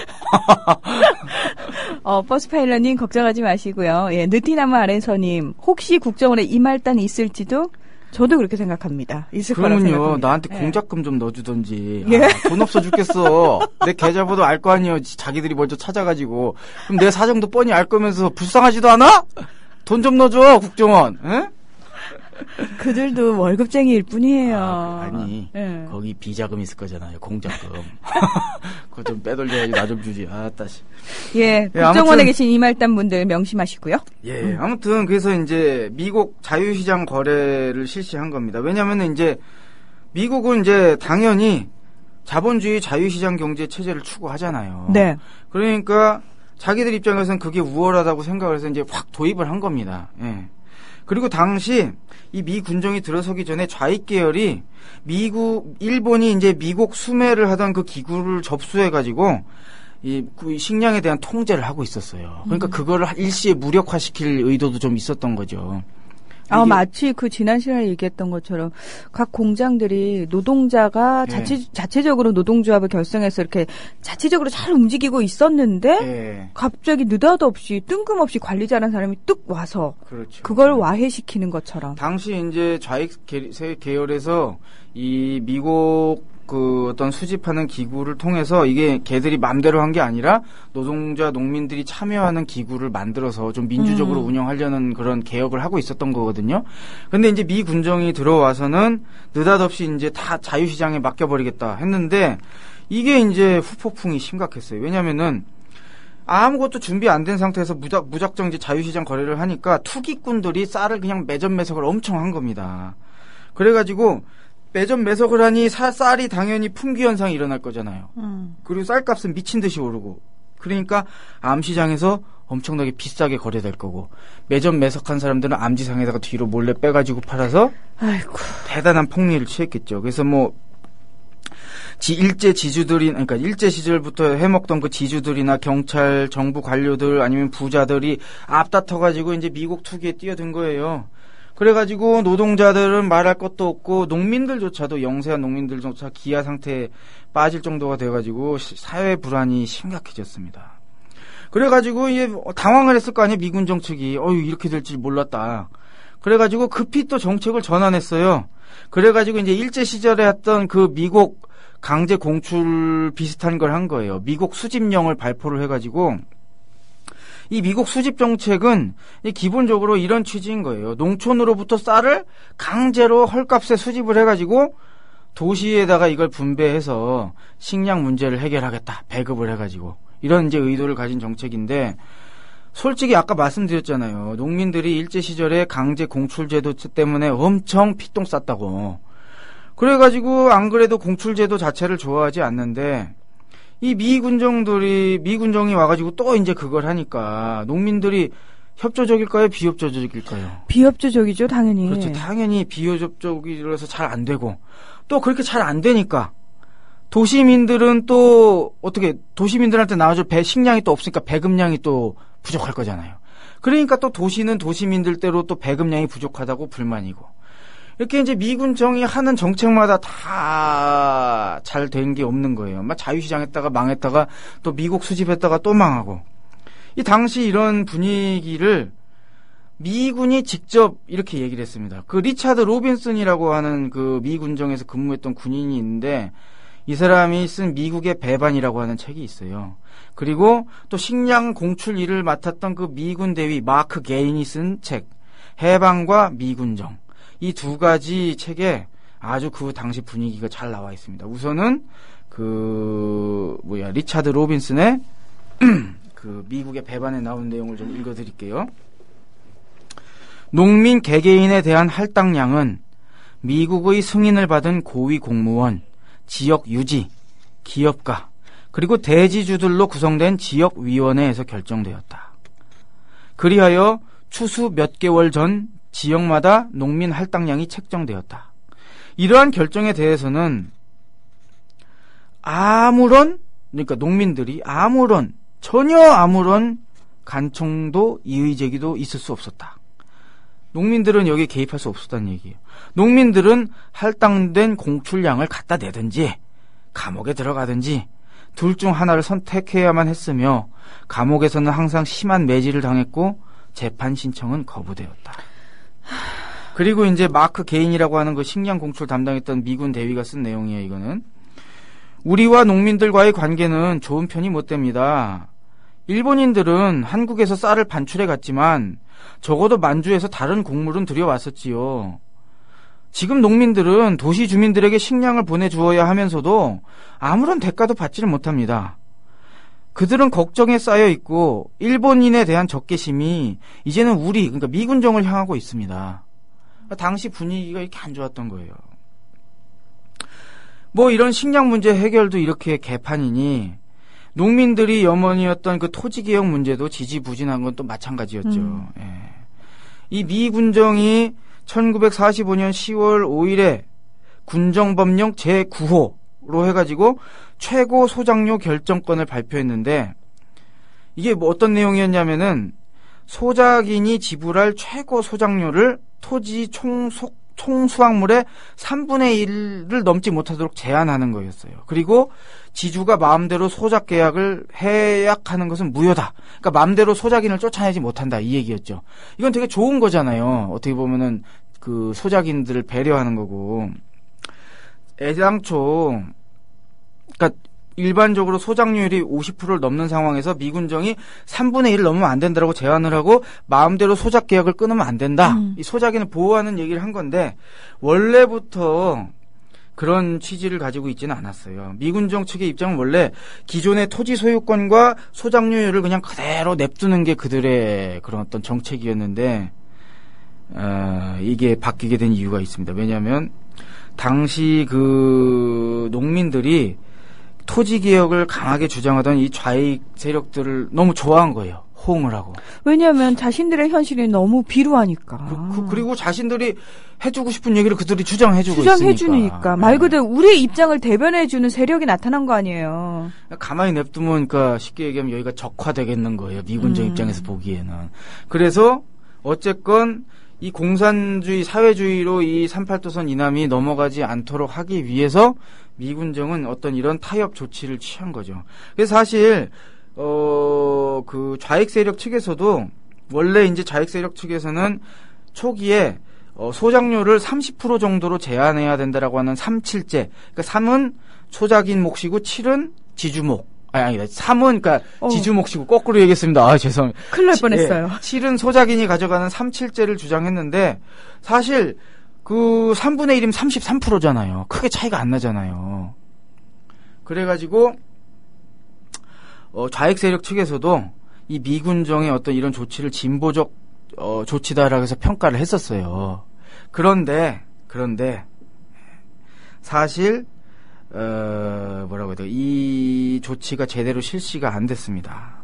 버스 파일럿님 걱정하지 마시고요. 예, 느티나무 아래서님 혹시 국정원에 이말단이 있을지도 저도 그렇게 생각합니다. 있을 거라고 생각합니다. 그러면요, 나한테 예. 공작금 좀 넣어주던지. 예? 돈 없어 죽겠어. 내 계좌번호 알 거 아니에요. 자기들이 먼저 찾아가지고. 그럼 내 사정도 뻔히 알 거면서 불쌍하지도 않아? 돈 좀 넣어줘, 국정원. 에? 그들도 월급쟁이일 뿐이에요. 아니, 예. 거기 비자금 있을 거잖아요. 공작금. 그거 좀 빼돌려야지, 나 좀 주지. 따시. 예, 국정원에 아무튼, 계신 이말단 분들 명심하시고요. 예, 아무튼 그래서 이제 미국 자유시장 거래를 실시한 겁니다. 왜냐면은 이제 미국은 이제 당연히 자본주의 자유시장 경제 체제를 추구하잖아요. 네. 그러니까 자기들 입장에서는 그게 우월하다고 생각을 해서 이제 확 도입을 한 겁니다. 예. 그리고 당시 이 미 군정이 들어서기 전에 좌익 계열이 일본이 이제 미국 수매를 하던 그 기구를 접수해가지고 그 식량에 대한 통제를 하고 있었어요. 그러니까 그거를 일시에 무력화시킬 의도도 좀 있었던 거죠. 마치 그 지난 시간에 얘기했던 것처럼 각 공장들이 노동자가 예. 자체적으로 노동조합을 결성해서 이렇게 자체적으로 잘 움직이고 있었는데 예. 갑자기 느닷없이 뜬금없이 관리자라는 사람이 뚝 와서 그렇죠. 그걸 와해시키는 것처럼. 당시 이제 좌익 계열에서 이 미국 그 어떤 수집하는 기구를 통해서 이게 걔들이 맘대로 한 게 아니라 노동자 농민들이 참여하는 기구를 만들어서 좀 민주적으로 운영하려는 그런 개혁을 하고 있었던 거거든요. 근데 이제 미 군정이 들어와서는 느닷없이 이제 다 자유시장에 맡겨버리겠다 했는데 이게 이제 후폭풍이 심각했어요. 왜냐면은 아무것도 준비 안 된 상태에서 무작정 이제 자유시장 거래를 하니까 투기꾼들이 쌀을 그냥 매점매석을 엄청 한 겁니다. 그래가지고 매점 매석을 하니 쌀이 당연히 품귀 현상이 일어날 거잖아요. 그리고 쌀값은 미친 듯이 오르고. 그러니까 암시장에서 엄청나게 비싸게 거래될 거고 매점 매석한 사람들은 암지상에다가 뒤로 몰래 빼가지고 팔아서 아이고. 대단한 폭리를 취했겠죠. 그래서 뭐 일제 시절부터 해먹던 그 지주들이나 경찰, 정부 관료들 아니면 부자들이 앞다퉈가지고 이제 미국 투기에 뛰어든 거예요. 그래가지고 노동자들은 말할 것도 없고 농민들조차도 영세한 농민들조차 기아 상태에 빠질 정도가 돼가지고 사회 불안이 심각해졌습니다. 그래가지고 이제 당황을 했을 거 아니에요. 미군정 측이 이렇게 될 줄 몰랐다. 그래가지고 급히 또 정책을 전환했어요. 그래가지고 이제 일제 시절에 했던 그 미국 강제 공출 비슷한 걸 한 거예요. 미국 수집령을 발표를 해가지고 이 미국 수집 정책은 기본적으로 이런 취지인 거예요. 농촌으로부터 쌀을 강제로 헐값에 수집을 해가지고 도시에다가 이걸 분배해서 식량 문제를 해결하겠다. 배급을 해가지고 이런 이제 의도를 가진 정책인데 솔직히 아까 말씀드렸잖아요. 농민들이 일제 시절에 강제 공출제도 때문에 엄청 피똥 쌌다고. 그래가지고 안 그래도 공출제도 자체를 좋아하지 않는데 이 미 군정이 와가지고 또 이제 그걸 하니까 농민들이 협조적일까요? 비협조적일까요? 비협조적이죠, 당연히. 그렇죠. 당연히 비협조적이라서 잘 안 되고 또 그렇게 잘 안 되니까 도시민들은 또 도시민들한테 나와줄 식량이 또 없으니까 배급량이 또 부족할 거잖아요. 그러니까 또 도시는 도시민들대로 또 배급량이 부족하다고 불만이고 이렇게 이제 미군정이 하는 정책마다 다 잘 된 게 없는 거예요. 막 자유시장 했다가 망했다가 또 미국 수집했다가 또 망하고. 이 당시 이런 분위기를 미군이 직접 이렇게 얘기를 했습니다. 그 리차드 로빈슨이라고 하는 그 미 군정에서 근무했던 군인이 있는데 이 사람이 쓴 미국의 배반이라고 하는 책이 있어요. 그리고 또 식량 공출 일을 맡았던 그 미군 대위 마크 게인이 쓴 책 해방과 미군정, 이 두 가지 책에 아주 그 당시 분위기가 잘 나와 있습니다. 우선은 리차드 로빈슨의 그 미국의 배반에 나온 내용을 좀 읽어드릴게요. 농민 개개인에 대한 할당량은 미국의 승인을 받은 고위 공무원, 지역 유지, 기업가, 그리고 대지주들로 구성된 지역위원회에서 결정되었다. 그리하여 추수 몇 개월 전 지역마다 농민 할당량이 책정되었다. 이러한 결정에 대해서는 그러니까 농민들이 전혀 아무런 간청도 이의제기도 있을 수 없었다. 농민들은 여기에 개입할 수 없었다는 얘기예요. 농민들은 할당된 공출량을 갖다 내든지 감옥에 들어가든지 둘 중 하나를 선택해야만 했으며 감옥에서는 항상 심한 매질을 당했고 재판 신청은 거부되었다. 그리고 이제 마크 게인이라고 하는 그 식량 공출 담당했던 미군 대위가 쓴 내용이에요. 이거는 우리와 농민들과의 관계는 좋은 편이 못 됩니다. 일본인들은 한국에서 쌀을 반출해 갔지만 적어도 만주에서 다른 곡물은 들여왔었지요. 지금 농민들은 도시 주민들에게 식량을 보내주어야 하면서도 아무런 대가도 받지를 못합니다. 그들은 걱정에 쌓여 있고 일본인에 대한 적개심이 이제는 그러니까 미군정을 향하고 있습니다. 당시 분위기가 이렇게 안 좋았던 거예요. 이런 식량 문제 해결도 이렇게 개판이니 농민들이 염원이었던 그 토지개혁 문제도 지지부진한 건 또 마찬가지였죠. 예. 이 미군정이 1945년 10월 5일에 군정법령 제9호로 해가지고 최고 소작료 결정권을 발표했는데 이게 어떤 내용이었냐면은 소작인이 지불할 최고 소작료를 토지 총수확물의 3분의 1을 넘지 못하도록 제한하는 거였어요. 그리고 지주가 마음대로 소작 계약을 해약하는 것은 무효다. 그러니까 마음대로 소작인을 쫓아내지 못한다, 이 얘기였죠. 이건 되게 좋은 거잖아요. 어떻게 보면은 그 소작인들을 배려하는 거고. 애당초 그러니까 일반적으로 소작료율이 50%를 넘는 상황에서 미군정이 3분의 1을 넘으면 안 된다고 제한을 하고 마음대로 소작 계약을 끊으면 안 된다. 이 소작인을 보호하는 얘기를 한 건데 원래부터 그런 취지를 가지고 있지는 않았어요. 미군정 측의 입장은 원래 기존의 토지 소유권과 소작료율을 그냥 그대로 냅두는 게 그들의 그런 어떤 정책이었는데 이게 바뀌게 된 이유가 있습니다. 왜냐하면 당시 그 농민들이 토지 개혁을 강하게 주장하던 이 좌익 세력들을 너무 좋아한 거예요. 호응을 하고. 왜냐하면 자신들의 현실이 너무 비루하니까. 그리고 자신들이 해주고 싶은 얘기를 그들이 주장해주고 있으니까. 주장해주니까. 말 그대로 우리의 입장을 대변해주는 세력이 나타난 거 아니에요. 가만히 냅두면 그러니까 쉽게 얘기하면 여기가 적화되겠는 거예요. 미군정 입장에서 보기에는. 그래서 어쨌건 이 공산주의, 사회주의로 이 38도선 이남이 넘어가지 않도록 하기 위해서 미군정은 어떤 이런 타협 조치를 취한 거죠. 그래서 사실 그 좌익 세력 측에서도 원래 이제 좌익 세력 측에서는 초기에 소작료를 30% 정도로 제한해야 된다라고 하는 3.7제. 그러니까 3은 소작인 몫이고 7은 지주목. 아니다. 3은 그러니까 지주몫이고 거꾸로 얘기했습니다. 죄송합니다. 큰일 날 뻔했어요. 7은 소작인이 가져가는 3.7제를 주장했는데 사실 그 3분의 1이면 33%잖아요. 크게 차이가 안 나잖아요. 그래가지고 좌익 세력 측에서도 이 미군정의 어떤 이런 조치를 진보적 조치다라고 해서 평가를 했었어요. 그런데 사실 뭐라고 해야 돼요? 이 조치가 제대로 실시가 안 됐습니다.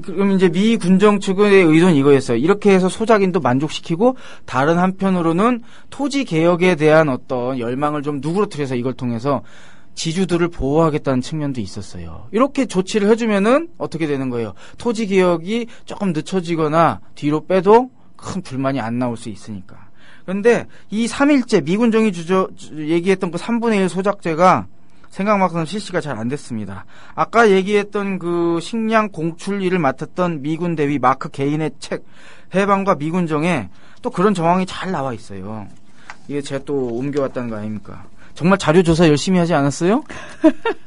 그럼 이제 미 군정 측의 의도는 이거였어요. 이렇게 해서 소작인도 만족시키고 다른 한편으로는 토지 개혁에 대한 어떤 열망을 좀 누그러뜨려서 이걸 통해서 지주들을 보호하겠다는 측면도 있었어요. 이렇게 조치를 해주면은 어떻게 되는 거예요? 토지 개혁이 조금 늦춰지거나 뒤로 빼도 큰 불만이 안 나올 수 있으니까. 그런데 이 3.1제 미군정이 얘기했던 그 3분의 1 소작제가 생각만큼 실시가 잘 안 됐습니다. 아까 얘기했던 그 식량 공출 일을 맡았던 미군 대위 마크 게인의 책 해방과 미군정에 또 그런 정황이 잘 나와 있어요. 이게 제가 또 옮겨왔다는 거 아닙니까? 정말 자료조사 열심히 하지 않았어요?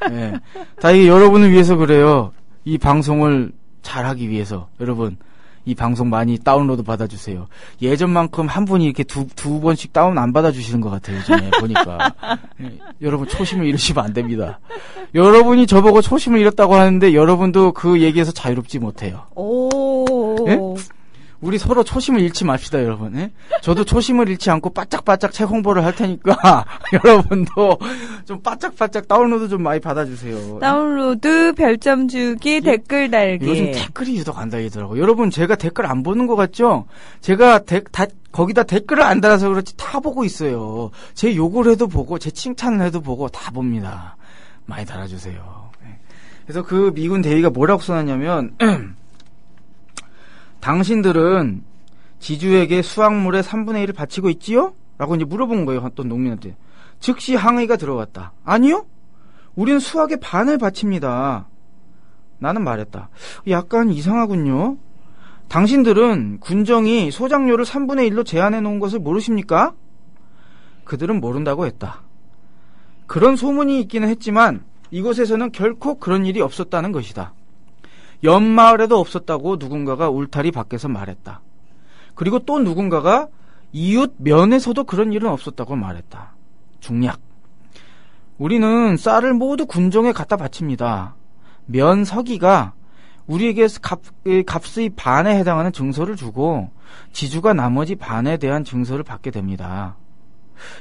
네. 다 이게 여러분을 위해서 그래요. 이 방송을 잘하기 위해서. 여러분, 이 방송 많이 다운로드 받아주세요. 예전만큼 한 분이 이렇게 두 번씩 다운 안 받아주시는 것 같아요, 요즘에 보니까. 네. 여러분, 초심을 잃으시면 안 됩니다. 여러분이 저보고 초심을 잃었다고 하는데 여러분도 그 얘기에서 자유롭지 못해요. 오. 네? 우리 서로 초심을 잃지 맙시다, 여러분. 예? 저도 초심을 잃지 않고 바짝바짝 책 홍보를 할 테니까 여러분도 좀 바짝바짝 다운로드 좀 많이 받아주세요. 다운로드, 별점 주기, 댓글 달기. 요즘 댓글이 유독 안 달리더라고요. 여러분, 제가 댓글 안 보는 것 같죠? 제가 거기다 댓글을 안 달아서 그렇지 다 보고 있어요. 제 욕을 해도 보고, 제 칭찬을 해도 보고 다 봅니다. 많이 달아주세요. 그래서 그 미군 대위가 뭐라고 써놨냐면 당신들은 지주에게 수확물의 3분의 1을 바치고 있지요? 라고 이제 물어본 거예요, 어떤 농민한테. 즉시 항의가 들어갔다. 아니요? 우리는 수확의 반을 바칩니다. 나는 말했다. 약간 이상하군요. 당신들은 군정이 소작료를 3분의 1로 제한해 놓은 것을 모르십니까? 그들은 모른다고 했다. 그런 소문이 있기는 했지만 이곳에서는 결코 그런 일이 없었다는 것이다. 옆마을에도 없었다고 누군가가 울타리 밖에서 말했다. 그리고 또 누군가가 이웃 면에서도 그런 일은 없었다고 말했다. 중략. 우리는 쌀을 모두 군정에 갖다 바칩니다. 면 서기가 우리에게 값의 반에 해당하는 증서를 주고 지주가 나머지 반에 대한 증서를 받게 됩니다.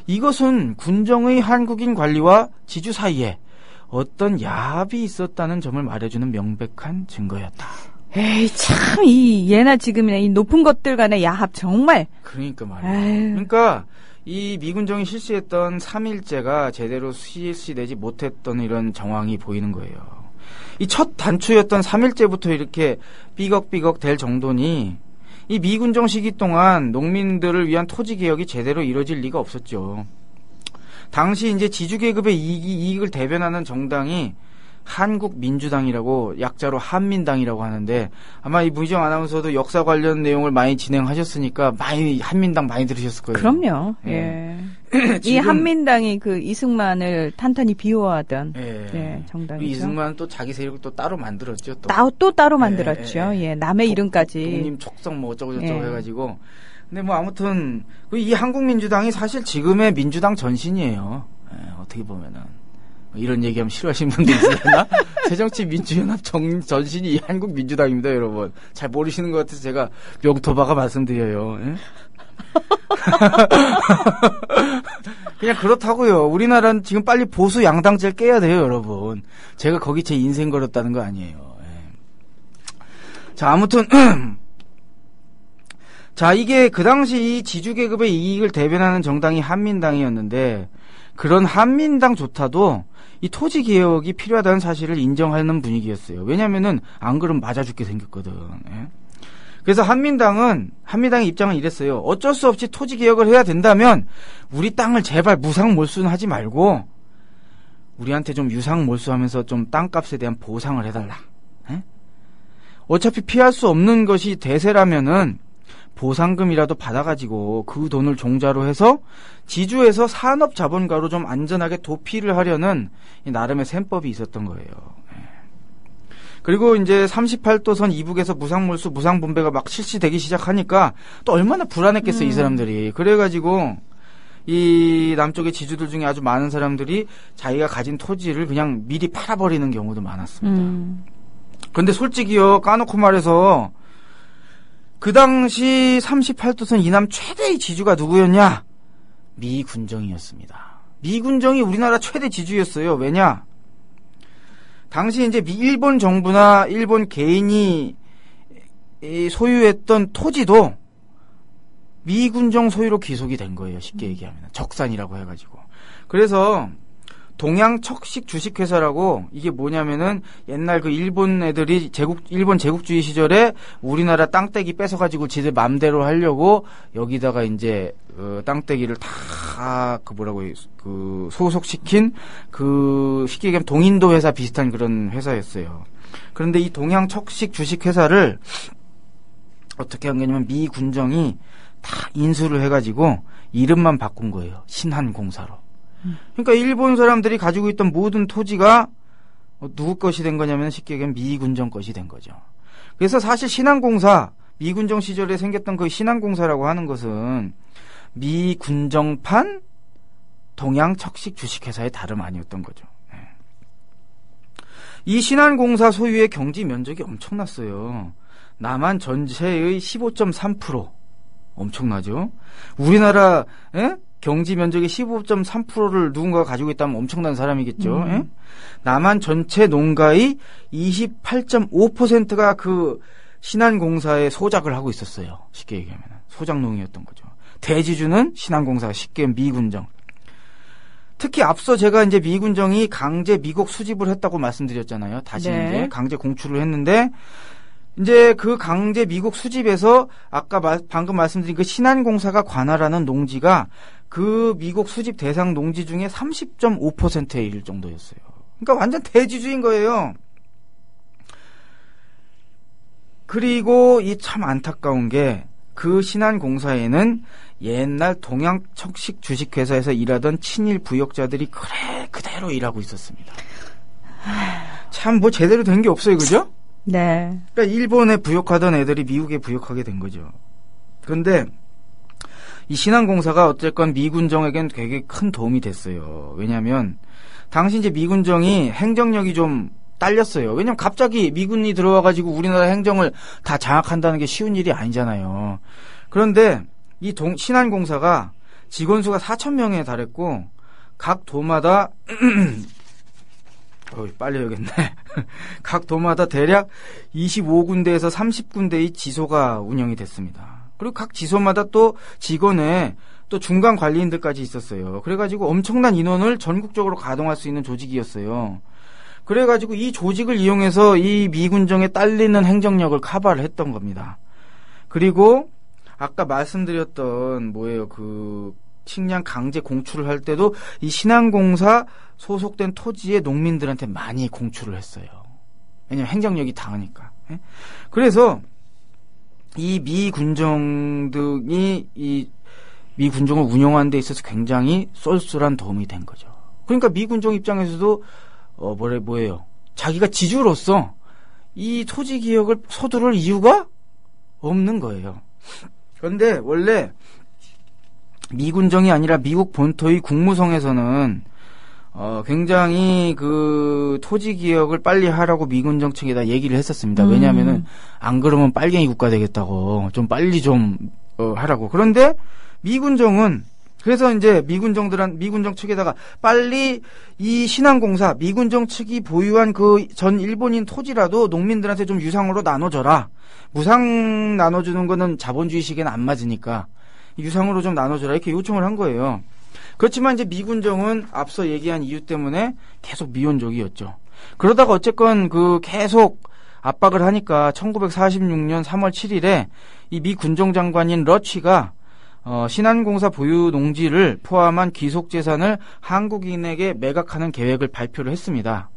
이것은 군정의 한국인 관리와 지주 사이에 어떤 야합이 있었다는 점을 말해주는 명백한 증거였다. 에이, 참, 예나 지금이나 이 높은 것들 간의 야합, 정말. 그러니까 말이에요. 그러니까, 이 미군정이 실시했던 3.1제가 제대로 실시되지 못했던 이런 정황이 보이는 거예요. 이 첫 단추였던 3.1제부터 이렇게 삐걱삐걱 될 정도니, 이 미군정 시기 동안 농민들을 위한 토지개혁이 제대로 이루어질 리가 없었죠. 당시 이제 지주계급의 이익을 대변하는 정당이 한국민주당이라고 약자로 한민당이라고 하는데 아마 이 문희정 아나운서도 역사 관련 내용을 많이 진행하셨으니까 많이 한민당 많이 들으셨을 거예요. 그럼요. 예. 이 한민당이 그 이승만을 탄탄히 비호하던 정당이죠. 이승만은 또 자기 세력을 또 따로 만들었죠. 또 따로 만들었죠. 예. 남의 이름까지. 독립 촉성 뭐 어쩌고 저쩌고 해가지고. 근데 뭐 아무튼 이 한국민주당이 사실 지금의 민주당 전신이에요. 어떻게 보면은 이런 얘기하면 싫어하시는 분들 있으려나? 새정치민주연합 전신이 이 한국민주당입니다, 여러분. 잘 모르시는 것 같아서 제가 명토박아 말씀드려요. 예? 그냥 그렇다고요. 우리나라는 지금 빨리 보수 양당제를 깨야 돼요, 여러분. 제가 거기 제 인생 걸었다는 거 아니에요. 예. 자, 아무튼 자, 이게 그 당시 이 지주계급의 이익을 대변하는 정당이 한민당이었는데 그런 한민당조차도 이 토지개혁이 필요하다는 사실을 인정하는 분위기였어요. 왜냐면은 안 그러면 맞아 죽게 생겼거든. 예? 그래서 한민당의 입장은 이랬어요. 어쩔 수 없이 토지개혁을 해야 된다면 우리 땅을 제발 무상몰수는 하지 말고 우리한테 좀 유상몰수하면서 좀 땅값에 대한 보상을 해달라. 예? 어차피 피할 수 없는 것이 대세라면은 보상금이라도 받아가지고 그 돈을 종자로 해서 지주에서 산업자본가로 좀 안전하게 도피를 하려는 나름의 셈법이 있었던 거예요. 그리고 이제 38도선 이북에서 무상몰수, 무상분배가 막 실시되기 시작하니까 또 얼마나 불안했겠어요, 이 사람들이. 그래가지고 이 남쪽의 지주들 중에 아주 많은 사람들이 자기가 가진 토지를 그냥 미리 팔아버리는 경우도 많았습니다. 근데 솔직히요, 까놓고 말해서 그 당시 38도선 이남 최대의 지주가 누구였냐? 미군정이었습니다. 미군정이 우리나라 최대 지주였어요. 왜냐? 당시 이제 일본 정부나 일본 개인이 소유했던 토지도 미군정 소유로 귀속이 된 거예요. 쉽게 얘기하면. 적산이라고 해가지고. 그래서 동양척식 주식회사라고 이게 뭐냐면은 옛날 그 일본 애들이 일본 제국주의 시절에 우리나라 땅떼기 뺏어가지고 지들 맘대로 하려고 여기다가 이제 땅떼기를 다 소속시킨 쉽게 얘기하면 동인도 회사 비슷한 그런 회사였어요. 그런데 이 동양척식 주식회사를 어떻게 한 거냐면 미 군정이 다 인수를 해가지고 이름만 바꾼 거예요. 신한공사로. 그러니까 일본 사람들이 가지고 있던 모든 토지가 누구 것이 된 거냐면 쉽게 얘기하면 미군정 것이 된 거죠. 그래서 사실 신한공사, 미군정 시절에 생겼던 그 신한공사라고 하는 것은 미군정판 동양척식 주식회사의 다름 아니었던 거죠. 이 신한공사 소유의 경지 면적이 엄청났어요. 남한 전체의 15.3%. 엄청나죠? 우리나라 경지 면적의 15.3%를 누군가가 가지고 있다면 엄청난 사람이겠죠. 남한 전체 농가의 28.5%가 그 신한공사에 소작을 하고 있었어요. 쉽게 얘기하면 소작농이었던 거죠. 대지주는 신한공사, 쉽게 미군정. 특히 앞서 제가 이제 미군정이 강제 미국 수집을 했다고 말씀드렸잖아요. 다시 네. 이제 강제 공출을 했는데 이제 그 강제 미국 수집에서 아까 방금 말씀드린 그 신한공사가 관할하는 농지가 그 미국 수집 대상 농지 중에 30.5%에 이를 정도였어요. 그러니까 완전 대지주인 거예요. 그리고 이 참 안타까운 게 그 신한공사에는 옛날 동양척식 주식회사에서 일하던 친일 부역자들이 그대로 일하고 있었습니다. 참 뭐 제대로 된 게 없어요. 그죠? 네. 그러니까 일본에 부역하던 애들이 미국에 부역하게 된 거죠. 그런데 이 신한공사가 어쨌건 미군정에겐 되게 큰 도움이 됐어요. 왜냐하면 당시 이제 미군정이 행정력이 좀 딸렸어요. 왜냐면 갑자기 미군이 들어와가지고 우리나라 행정을 다 장악한다는 게 쉬운 일이 아니잖아요. 그런데 이 신한공사가 직원 수가 4,000명에 달했고 각 도마다 빨리 해야겠네. 각 도마다 대략 25군데에서 30군데의 지소가 운영이 됐습니다. 그리고 각 지소마다 또 직원에 또 중간 관리인들까지 있었어요. 그래가지고 엄청난 인원을 전국적으로 가동할 수 있는 조직이었어요. 그래가지고 이 조직을 이용해서 이 미군정에 딸리는 행정력을 커버를 했던 겁니다. 그리고 아까 말씀드렸던 그 식량 강제 공출을 할 때도 이 신한공사 소속된 토지에 농민들한테 많이 공출을 했어요. 왜냐면 행정력이 강하니까. 그래서 이 미군정등이 이 미군정을 운영하는 데 있어서 굉장히 쏠쏠한 도움이 된 거죠. 그러니까 미군정 입장에서도 뭐예요? 자기가 지주로서 이 토지 기역을 서두를 이유가 없는 거예요. 그런데 원래 미군정이 아니라 미국 본토의 국무성에서는 굉장히 그 토지 기역을 빨리 하라고 미군정 측에다 얘기를 했었습니다. 왜냐하면은 안 그러면 빨갱이 국가 되겠다고 좀 빨리 좀 하라고. 그런데 미군정은 그래서 이제 미군정 측에다가 빨리 이 신한공사 미군정 측이 보유한 그 전 일본인 토지라도 농민들한테 좀 유상으로 나눠줘라. 무상 나눠주는 거는 자본주의식에는 안 맞으니까 유상으로 좀 나눠줘라 이렇게 요청을 한 거예요. 그렇지만 이제 미군정은 앞서 얘기한 이유 때문에 계속 미온적이었죠. 그러다가 어쨌건 계속 압박을 하니까 1946년 3월 7일에 이 미 군정 장관인 러치가 신한공사 보유 농지를 포함한 귀속재산을 한국인에게 매각하는 계획을 발표를 했습니다.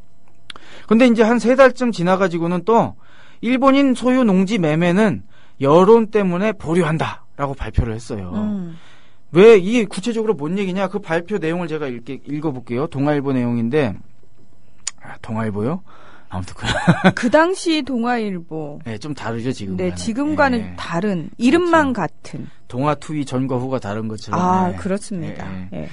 근데 이제 한 3달쯤 지나가지고는 또 일본인 소유 농지 매매는 여론 때문에 보류한다라고 발표를 했어요. 왜 이게 구체적으로 뭔 얘기냐? 그 발표 내용을 제가 읽어볼게요. 동아일보 내용인데 동아일보요? 아무튼 그 당시 동아일보. 네, 좀 다르죠 지금. 네, 지금과는 네. 다른 이름만 그렇죠. 같은. 동아투위 전과 후가 다른 것처럼. 아, 네. 그렇습니다. 네. 네.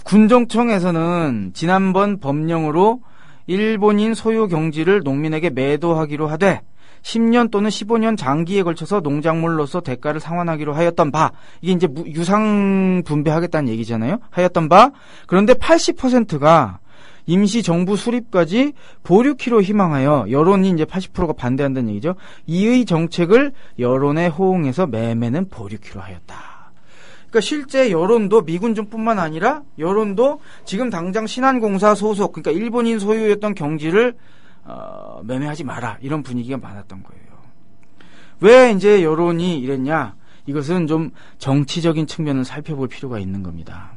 군정청에서는 지난번 법령으로 일본인 소유 경지를 농민에게 매도하기로 하되 10년 또는 15년 장기에 걸쳐서 농작물로서 대가를 상환하기로 하였던 바, 이게 이제 유상 분배하겠다는 얘기잖아요. 하였던 바. 그런데 80%가 임시정부 수립까지 보류키로 희망하여 여론이 이제 80%가 반대한다는 얘기죠. 이의 정책을 여론에 호응해서 매매는 보류키로 하였다. 그러니까 실제 여론도 미군정뿐만 아니라 여론도 지금 당장 신한공사 소속, 그러니까 일본인 소유였던 경지를 매매하지 마라, 이런 분위기가 많았던 거예요. 왜 이제 여론이 이랬냐? 이것은 좀 정치적인 측면을 살펴볼 필요가 있는 겁니다.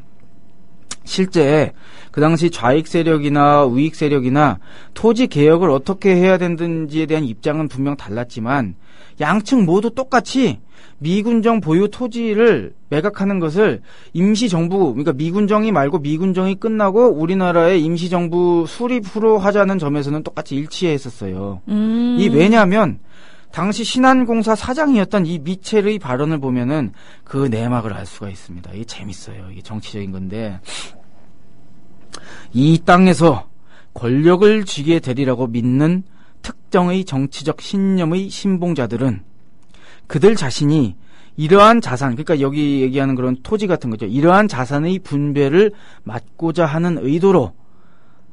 실제 그 당시 좌익 세력이나 우익 세력이나 토지 개혁을 어떻게 해야 되는지에 대한 입장은 분명 달랐지만 양측 모두 똑같이 미군정 보유 토지를 매각하는 것을 임시정부, 그러니까 미군정이 말고 미군정이 끝나고 우리나라의 임시정부 수립후로 하자는 점에서는 똑같이 일치했었어요. 이 왜냐하면 당시 신한공사 사장이었던 이 미첼의 발언을 보면은 그 내막을 알 수가 있습니다. 이게 재밌어요. 이게 정치적인 건데, 이 땅에서 권력을 쥐게 되리라고 믿는 특정의 정치적 신념의 신봉자들은 그들 자신이 이러한 자산, 그러니까 여기 얘기하는 그런 토지 같은 거죠. 이러한 자산의 분배를 막고자 하는 의도로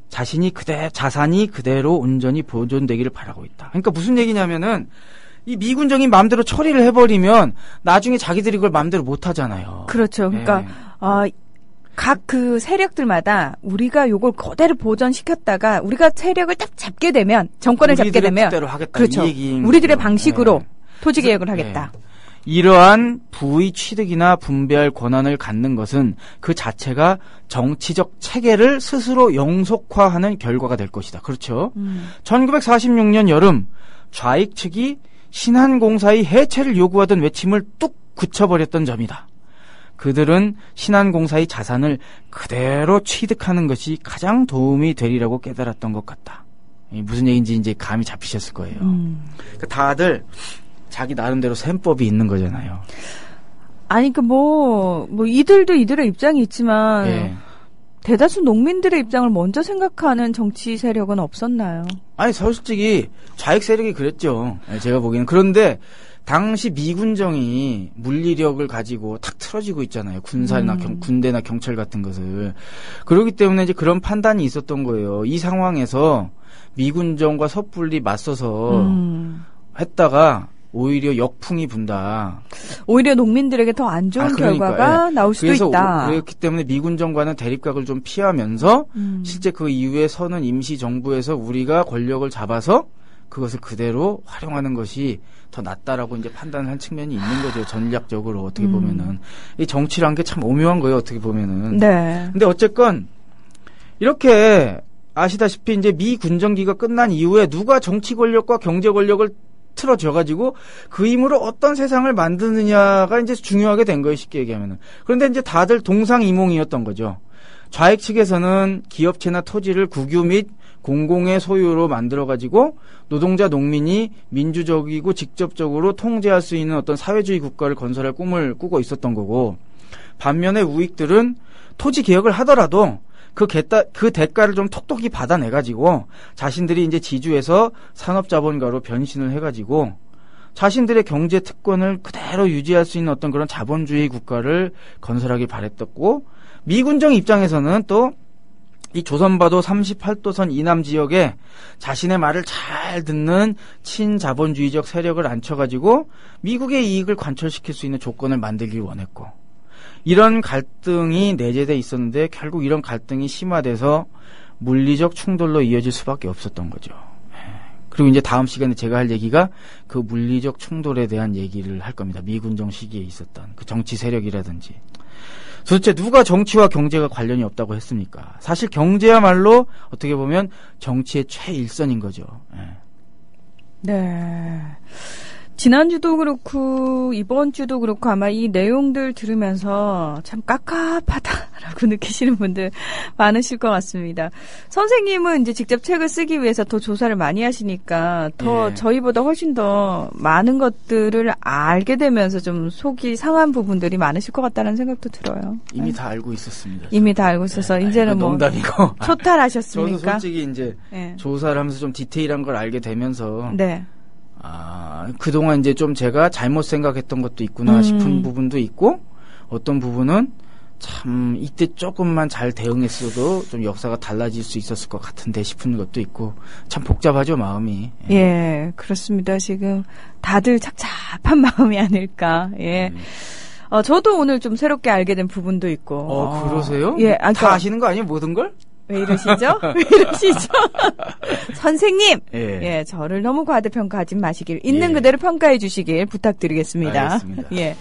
자산이 그대로 온전히 보존되기를 바라고 있다. 그러니까 무슨 얘기냐면은 이 미군정이 마음대로 처리를 해버리면 나중에 자기들이 그걸 마음대로 못 하잖아요. 그렇죠. 그러니까 각 그 세력들마다 우리가 요걸 그대로 보존시켰다가 우리가 세력을 딱 잡게 되면, 정권을 잡게 되면, 뜻대로 하겠다, 그렇죠. 이 얘기인 우리들의 거죠. 방식으로 토지 개혁을 하겠다. 이러한 부의 취득이나 분배할 권한을 갖는 것은 그 자체가 정치적 체계를 스스로 영속화하는 결과가 될 것이다. 그렇죠. 1946년 여름 좌익 측이 신한공사의 해체를 요구하던 외침을 뚝 굳혀버렸던 점이다. 그들은 신한공사의 자산을 그대로 취득하는 것이 가장 도움이 되리라고 깨달았던 것 같다. 무슨 얘기인지 이제 감이 잡히셨을 거예요. 그러니까 다들 자기 나름대로 셈법이 있는 거잖아요. 아니, 이들도 이들의 입장이 있지만, 대다수 농민들의 입장을 먼저 생각하는 정치 세력은 없었나요? 아니, 솔직히 좌익 세력이 그랬죠. 제가 보기에는. 그런데 당시 미군정이 물리력을 가지고 탁 틀어지고 있잖아요. 군사나 군대나 경찰 같은 것을. 그렇기 때문에 이제 그런 판단이 있었던 거예요. 이 상황에서 미군정과 섣불리 맞서서 했다가 오히려 역풍이 분다. 오히려 농민들에게 더 안 좋은 결과가 나올 수도 있다. 그렇기 때문에 미군정과는 대립각을 좀 피하면서 실제 그 이후에 서는 임시정부에서 우리가 권력을 잡아서 그것을 그대로 활용하는 것이 더 낫다라고 이제 판단을 한 측면이 있는 거죠. 전략적으로 어떻게 보면은. 이 정치란 게 참 오묘한 거예요. 어떻게 보면은. 네. 근데 어쨌건 이렇게 아시다시피 이제 미 군정기가 끝난 이후에 누가 정치 권력과 경제 권력을 틀어져가지고 그 힘으로 어떤 세상을 만드느냐가 이제 중요하게 된 거예요. 쉽게 얘기하면은. 그런데 이제 다들 동상이몽이었던 거죠. 좌익 측에서는 기업체나 토지를 국유 및 공공의 소유로 만들어가지고 노동자 농민이 민주적이고 직접적으로 통제할 수 있는 어떤 사회주의 국가를 건설할 꿈을 꾸고 있었던 거고, 반면에 우익들은 토지 개혁을 하더라도 그 대가를 좀 톡톡히 받아내가지고 자신들이 이제 지주에서 산업자본가로 변신을 해가지고 자신들의 경제 특권을 그대로 유지할 수 있는 어떤 그런 자본주의 국가를 건설하기 바랬었고, 미군정 입장에서는 또 이 조선바도 38도선 이남 지역에 자신의 말을 잘 듣는 친자본주의적 세력을 앉혀가지고 미국의 이익을 관철시킬 수 있는 조건을 만들길 원했고, 이런 갈등이 내재돼 있었는데 결국 이런 갈등이 심화돼서 물리적 충돌로 이어질 수밖에 없었던 거죠. 그리고 이제 다음 시간에 제가 할 얘기가 그 물리적 충돌에 대한 얘기를 할 겁니다. 미군정 시기에 있었던 그 정치 세력이라든지. 도대체 누가 정치와 경제가 관련이 없다고 했습니까? 사실 경제야말로 어떻게 보면 정치의 최일선인 거죠. 네. 지난주도 그렇고 이번 주도 그렇고 아마 이 내용들 들으면서 참 깝깝하다라고 느끼시는 분들 많으실 것 같습니다. 선생님은 이제 직접 책을 쓰기 위해서 더 조사를 많이 하시니까 더 저희보다 훨씬 더 많은 것들을 알게 되면서 좀 속이 상한 부분들이 많으실 것 같다는 생각도 들어요. 이미 다 알고 있었습니다. 이미 다 알고 있어서 이제는 뭐 농담이고. 초탈하셨습니까? 저도 솔직히 이제 조사를 하면서 좀 디테일한 걸 알게 되면서 그동안 이제 좀 제가 잘못 생각했던 것도 있구나 싶은 부분도 있고, 어떤 부분은 참 이때 조금만 잘 대응했어도 좀 역사가 달라질 수 있었을 것 같은데 싶은 것도 있고, 참 복잡하죠, 마음이. 예, 그렇습니다. 지금 다들 착잡한 마음이 아닐까. 예. 저도 오늘 좀 새롭게 알게 된 부분도 있고. 그러세요? 예, 다 아시는 거 아니에요, 모든 걸? 왜 이러시죠? 왜 이러시죠? 선생님! 예. 저를 너무 과대평가하지 마시길, 있는 예. 그대로 평가해 주시길 부탁드리겠습니다. 알겠습니다. 예.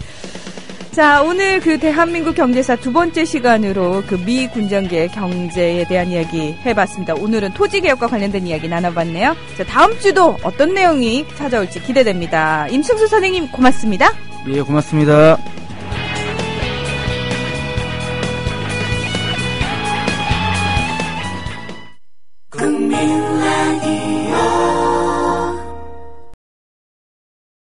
자, 오늘 그 대한민국 경제사 두 번째 시간으로 그 미 군정계 경제에 대한 이야기 해봤습니다. 오늘은 토지개혁과 관련된 이야기 나눠봤네요. 자, 다음 주도 어떤 내용이 찾아올지 기대됩니다. 임승수 선생님 고맙습니다. 예, 고맙습니다.